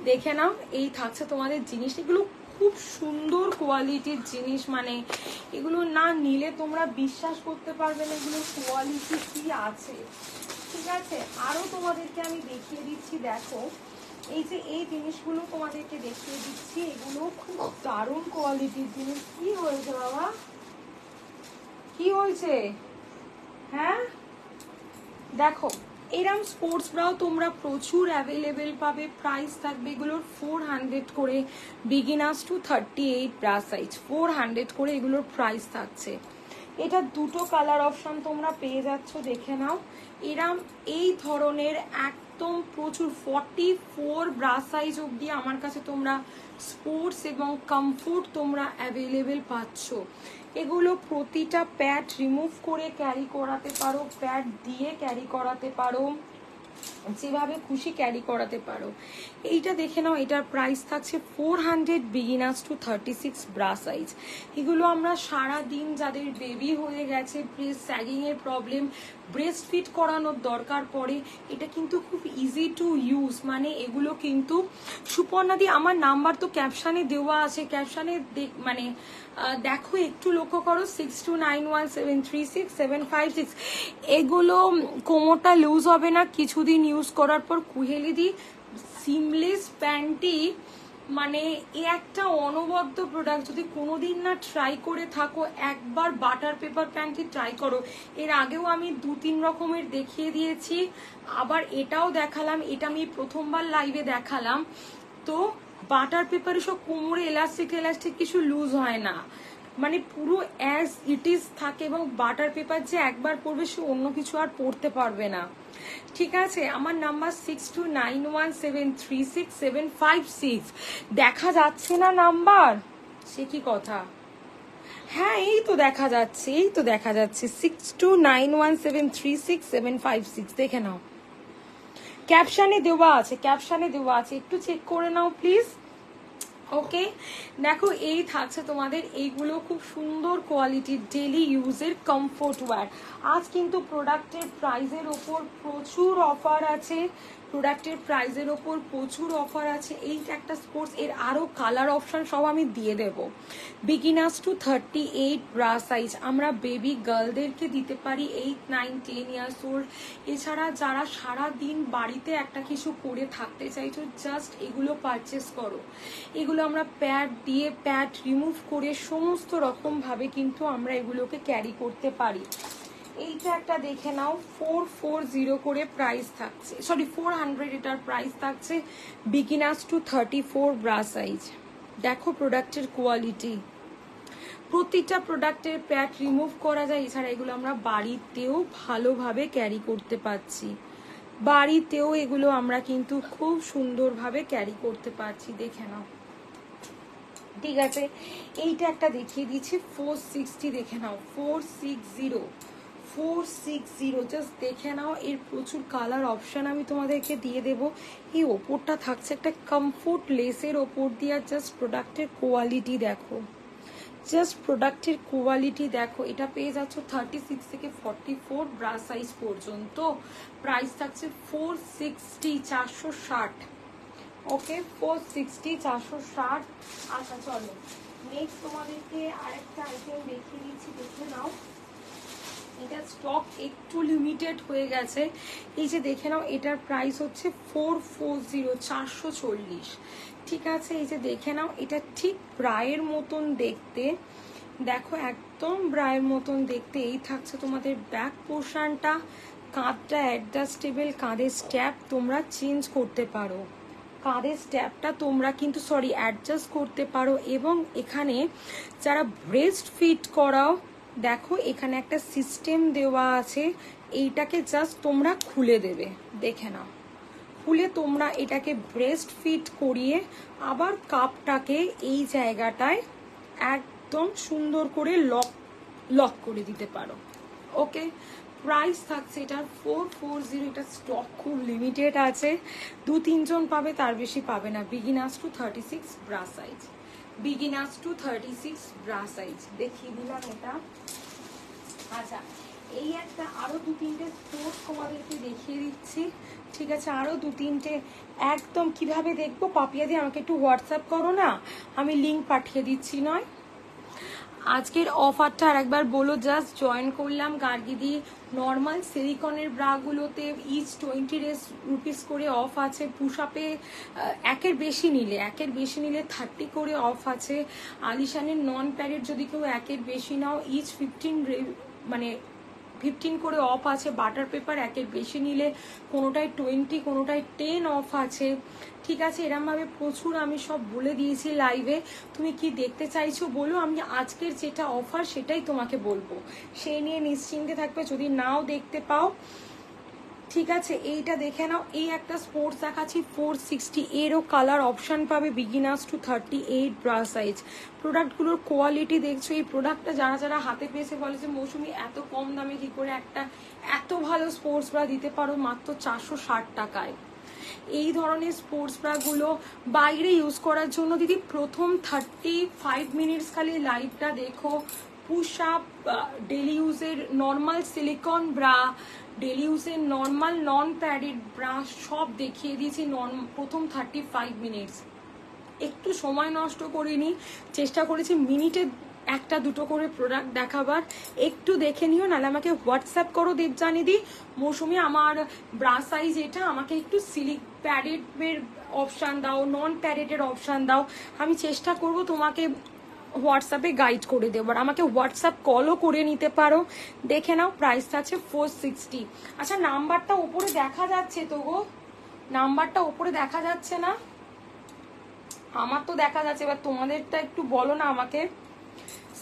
দেখে নাও, এই থাকছে তোমাদের জিনিস। এগুলো খুব সুন্দর কোয়ালিটির জিনিস, মানে এগুলো না নিলে তোমরা বিশ্বাস করতে পারবে না এগুলোর কোয়ালিটি কি আছে। ঠিক আছে, আরো তোমাদেরকে আমি দেখিয়ে দিচ্ছি। দেখো, এই যে এই জিনিসগুলো তোমাদেরকে দেখিয়ে দিচ্ছি, এগুলো খুব দারুণ কোয়ালিটির জিনিস। কি হয়েছে বাবা, কি হয়েছে? হ্যাঁ, দেখো, এরম স্পোর্টস ব্রাও তোমরা প্রচুর অ্যাভেলেবেল পাবে। প্রাইস থাকবে এগুলোর 400 করে, বিগিনার্স টু 38 ব্রা সাইজ 400 করে এগুলোর প্রাইস থাকছে। এটা দুটো কালার অপশন তোমরা পেয়ে যাচ্ছ, দেখে নাও। এরম এই ধরনের একদম প্রচুর 44 ব্রা সাইজ অবধি আমার কাছে তোমরা স্পোর্টস এবং কমফোর্ট তোমরা অ্যাভেলেবেল পাচ্ছ। এগুলো প্রতিটা প্যাড রিমুভ করে ক্যারি করাতে পারো, প্যাড দিয়ে ক্যারি করাতে পারো, যেভাবে খুশি ক্যারি করাতে পারো। এইটা দেখে নাও, এটার প্রাইস থাকছে 400, বিগিনার্স টু 36 ব্রা সাইজ। এগুলো আমরা সারা দিন যাদের বেবি হয়ে গেছে, ব্রেস্ট স্যাগিং এর প্রবলেম, ব্রেস্ট ফিট করানোর দরকার পড়ে, এটা কিন্তু খুব ইজি টু ইউজ। মানে এগুলো কিন্তু সুপর্ণাদি, আমার নাম্বার তো ক্যাপশনে দেওয়া আছে, ক্যাপশনে মানে দেখো একটু লক্ষ্য করো, 6291736756। এগুলো কোমরটা লুজ হবে না কিছুদিন ইউজ করার পর। কুহেলিদি সিমলেস প্যান্টি মানে এ একটা অনবদ্য প্রোডাক্ট, যদি কোনোদিন না ট্রাই করে থাকো, একবার বাটার পেপার প্যান্টটি ট্রাই করো। এর আগেও আমি 2-3 রকমের দেখিয়ে দিয়েছি, আবার এটাও দেখালাম, এটা আমি প্রথমবার লাইভে দেখালাম। তো বাটার পেপারে সব কোমরে এলাস্টিক কিছু লুজ হয় না, মানে পুরো অ্যাজ ইট ইজ থাকে, এবং বাটার পেপার যে একবার পড়বে সে অন্য কিছু আর পড়তে পারবে না। ঠিক আছে, আমার নাম্বার 6291736756। দেখা যাচ্ছে না নাম্বার? সে কি কথা? হ্যাঁ এই তো দেখা যাচ্ছে, এই তো দেখা যাচ্ছে 6291736756। দেখে নাও, ক্যাপশনে দেওয়া আছে, ক্যাপশনে দেওয়া আছে, একটু চেক করে নাও প্লিজ। ওকে, দেখো এই থাকছে তোমাদের এইগুলো, খুব সুন্দর কোয়ালিটির ডেলি ইউজের কমফোর্ট ওয়্যার। আজ কিন্তু প্রোডাক্টের প্রাইজের ওপর প্রচুর অফার আছে, প্রোডাক্টের প্রাইজের ওপর প্রচুর অফার আছে। এই একটা স্পোর্টস, এর আরও কালার অপশন সব আমি দিয়ে দেব। বিগিনার্স টু 38 ব্রা সাইজ, আমরা বেবি গার্লদেরকে দিতে পারি 8, 9, 10 ইয়ার্স ওল্ড। এছাড়া যারা সারা দিন বাড়িতে একটা কিছু করে থাকতে চাইছো, জাস্ট এগুলো পারচেস করো। এগুলো আমরা প্যাড দিয়ে প্যাড রিমুভ করে সমস্ত রকম ভাবে কিন্তু আমরা এগুলোকে ক্যারি করতে পারি। এইটা একটা দেখে নাও, 440 করে প্রাইস থাকছে, সরি 400 এটার প্রাইস থাকছে। Beginners to 34 bra size. দেখো প্রোডাক্টের কোয়ালিটি, প্রতিটা প্রোডাক্টের প্যাড রিমুভ করা যায়। এছাড়া এগুলো আমরা বাড়িতেও ভালোভাবে ক্যারি করতে পারছি, বাড়িতেও এগুলো আমরা কিন্তু খুব সুন্দরভাবে ক্যারি করতে পারছি। দেখে নাও, ঠিক আছে। এইটা একটা দেখিয়ে দিচ্ছি 460, দেখে নাও 460 জাস্ট দেখে নাও। এর প্রচুর কালার অপশন আমি তোমাদেরকে দিয়ে দেব। এই ওপরটা থাকছে একটা কমফোর্ট লেসের ওপর দিয়ে, জাস্ট প্রোডাক্টের কোয়ালিটি দেখো, জাস্ট প্রোডাক্টের কোয়ালিটি দেখো। এটা পেয়ে যাচ্ছ 36 থেকে 44 ব্রা সাইজ পর্যন্ত। প্রাইস থাকছে 460, 460। ওকে, 460, 460। আচ্ছা চলো নেক্সট তোমাদেরকে আরেকটা আইটেম দেখিয়ে দিচ্ছি, দেখে নাও। এটা স্টক একটু লিমিটেড হয়ে গেছে। এই যে দেখে নাও, এটার প্রাইস হচ্ছে 440, 440। ঠিক আছে, এই যে দেখে নাও, এটা ঠিক ব্রায়ের মতন দেখতে, দেখো একদম ব্রায়ের মতন দেখতে। এই থাকছে তোমাদের ব্যাক পোর্শনটা, কাঁধটা অ্যাডজাস্টেবল, কাঁধের স্ট্যাপ তোমরা চেঞ্জ করতে পারো, কাঁধের স্ট্যাপটা তোমরা কিন্তু অ্যাডজাস্ট করতে পারো। এবং এখানে যারা ব্রেস্ট ফিট করাও, দেখো এখানে একটা সিস্টেম দেওয়া আছে, এইটাকে জাস্ট তোমরা খুলে দেবে, দেখে নাও, খুলে তোমরা এটাকে ব্রেস্ট ফিট করিয়ে আবার কাপটাকে এই জায়গাটায় একদম সুন্দর করে লক করে দিতে পারো। ওকে, প্রাইস থাকছে এটার 440। এটা স্টক খুব লিমিটেড আছে, 2-3 জন পাবে, তার বেশি পাবে না। Beginners to 36 bra size, beginners to 36 bra size দেখিয়ে দিলাম এটা। আচ্ছা, এই একটা আরো 2-3টে স্পোর্টস তোমাদেরকে দেখিয়ে দিচ্ছি। ঠিক আছে, আরো 2-3টে একদম কিভাবে দেখবো পাপিয়া দিয়ে আমাকে একটু হোয়াটসঅ্যাপ করো না, আমি লিঙ্ক পাঠিয়ে দিচ্ছি। নয় আজকের অফারটা আরেকবার বলো, জাস্ট জয়েন করলাম গার্গিদি। নর্মাল সিলিকনের ব্রাগুলোতে ইচ 20 রুপিস করে অফ আছে। পুশ আপে একের বেশি নিলে 30 করে অফ আছে। আলিশানের নন প্যারেড যদি কেউ একের বেশি নাও, ইচ 15 করে অফ আছে। বাটার পেপার একের বেশি নিলে কোনোটায় 20, কোনোটায় 10 অফ আছে। ঠিক আছে, এরমভাবে প্রচুর আমি সব বলে দিয়েছি লাইভে। তুমি কি দেখতে চাইছো বলো, আমি আজকের যেটা অফার সেটাই তোমাকে বলবো, সেই নিয়ে নিশ্চিন্তে থাকবে যদি নাও দেখতে পাও। ঠিক আছে, এইটা দেখে নাও। এই একটা স্পোর্টস দেখাচ্ছি 460, এরও কালার অপশন পাবে। Beginners to 38 bra size. প্রোডাক্টগুলোর কোয়ালিটি দেখছো, এই প্রোডাক্টটা যারা যারা হাতে পেয়েছে বলে যে মৌসুমি এত কম দামে কি করে একটা এত ভালো স্পোর্টস ব্রা দিতে পারো মাত্র 460 টাকায়। এই ধরনের স্পোর্টস ব্রাগুলো বাইরে ইউজ করার জন্য দিদি প্রথম 35 মিনিটস খালি লাইভটা দেখো। পুশ আপ, ডেলি ইউজের নর্মাল সিলিকন ব্রা, ডেলি ইউজের নর্মাল নন প্যাডেড ব্রা সব দেখিয়ে দিয়েছি প্রথম 35 মিনিটস। একটু সময় নষ্ট করিনি, চেষ্টা করেছি মিনিটে 1-2 করে প্রোডাক্ট দেখাবার। একটু দেখে নিও, নাহলে আমাকে হোয়াটসঅ্যাপ করো দেবজানিদি, মৌসুমি আমার ব্রা সাইজ এটা, আমাকে একটু সিলিক প্যাডেডের অপশান দাও, নন প্যাডেডের অপশান দাও। আমি চেষ্টা করব তোমাকে হোয়াটসঅ্যাপে গাইড করে দেবো, আর আমাকে হোয়াটসঅ্যাপ কলও করে নিতে পারো। দেখে নাও, প্রাইস আছে 460। আচ্ছা, নাম্বারটা উপরে দেখা যাচ্ছে তো গো? নাম্বারটা উপরে দেখা যাচ্ছে না? আমার তো দেখা যাচ্ছে, এবার তোমাদেরটা একটু বলো না আমাকে।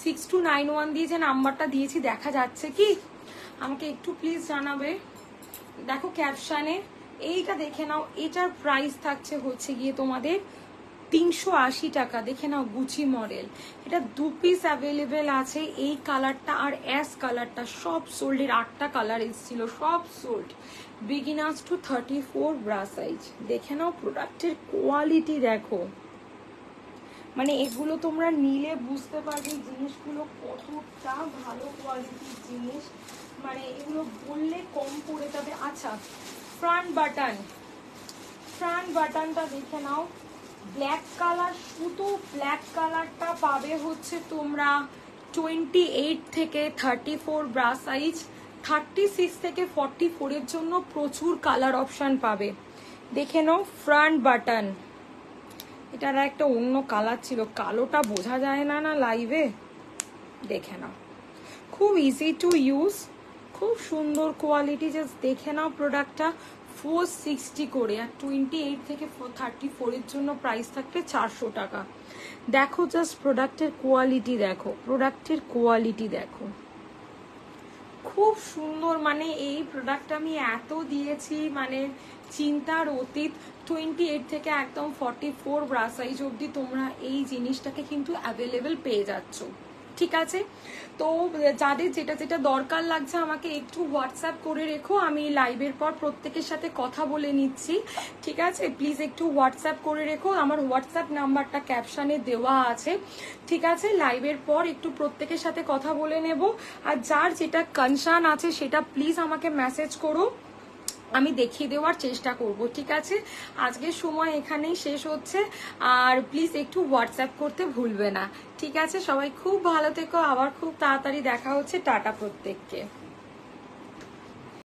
6291 দিয়ে যে নাম্বারটা দিয়েছি দেখা যাচ্ছে কি, আমাকে একটু প্লিজ জানাবে। দেখো ক্যাপশনে এইটা দেখে নাও, এটার প্রাইস থাকছে হচ্ছে গিয়ে তোমাদের 380 টাকা। দেখে নাও গুচি মডেল, এটা 2 পিস অ্যাভেলেবেল আছে। এই কালারটা আর অ্যাশ কালারটা সব সোল্ড, এর 8টা কালার এসেছিল, সব sold. Beginners to 34 bra size. দেখে নাও প্রোডাক্টের কোয়ালিটি দেখো, মানে এগুলো তোমরা নিলে বুঝতে পারবে জিনিসগুলো কতটা ভালো কোয়ালিটির জিনিস, মানে এগুলো বললে কম পড়ে যাবে। আচ্ছা, ফ্রন্ট বাটনটা দেখে নাও, ব্ল্যাক কালার, শুধু ব্ল্যাক কালারটা পাবে হচ্ছে তোমরা 28 থেকে 34 ব্রা সাইজ, 36 থেকে 44 এর জন্য প্রচুর কালার অপশন পাবে। দেখে নাও ফ্রন্ট বাটন, এটার একটা অন্য কালার ছিল, কালোটা বোঝা যায় না না লাইভে। দেখে নাও খুব ইজি টু ইউজ, খুব সুন্দর কোয়ালিটি। জাস্ট দেখে নাও প্রোডাক্টটা 460 করে, আর 28 থেকে 34 এর জন্য প্রাইস থাকবে 400 টাকা। দেখো জাস্ট প্রোডাক্টের কোয়ালিটি দেখো, প্রোডাক্টের কোয়ালিটি দেখো, খুব সুন্দর। মানে এই প্রোডাক্ট আমি এত দিয়েছি, মানে চিন্তার অতীত। 28 থেকে একদম 44 ব্রা সাইজ অবধি তোমরা এই জিনিসটাকে কিন্তু অ্যাভেলেবেল পেয়ে যাচ্ছ। ঠিক আছে, তো যাদের যেটা যেটা দরকার লাগছে আমাকে একটু হোয়াটসঅ্যাপ করে রেখো, আমি লাইভের পর প্রত্যেকের সাথে কথা বলে নিচ্ছি। ঠিক আছে, প্লিজ একটু হোয়াটসঅ্যাপ করে রেখো, আমার হোয়াটসঅ্যাপ নাম্বারটা ক্যাপশনে দেওয়া আছে। ঠিক আছে, লাইভের পর একটু প্রত্যেকের সাথে কথা বলে নেব। আর যার যেটা কনসার্ন আছে সেটা প্লিজ আমাকে মেসেজ করো, আমি দেখিয়ে দেওয়ার চেষ্টা করব। ঠিক আছে, আজকের সময় এখানেই শেষ হচ্ছে, আর প্লিজ একটু হোয়াটসঅ্যাপ করতে ভুলবে না। ঠিক আছে, সবাই খুব ভালো থেকো, আবার খুব তাড়াতাড়ি দেখা হচ্ছে। টাটা প্রত্যেককে।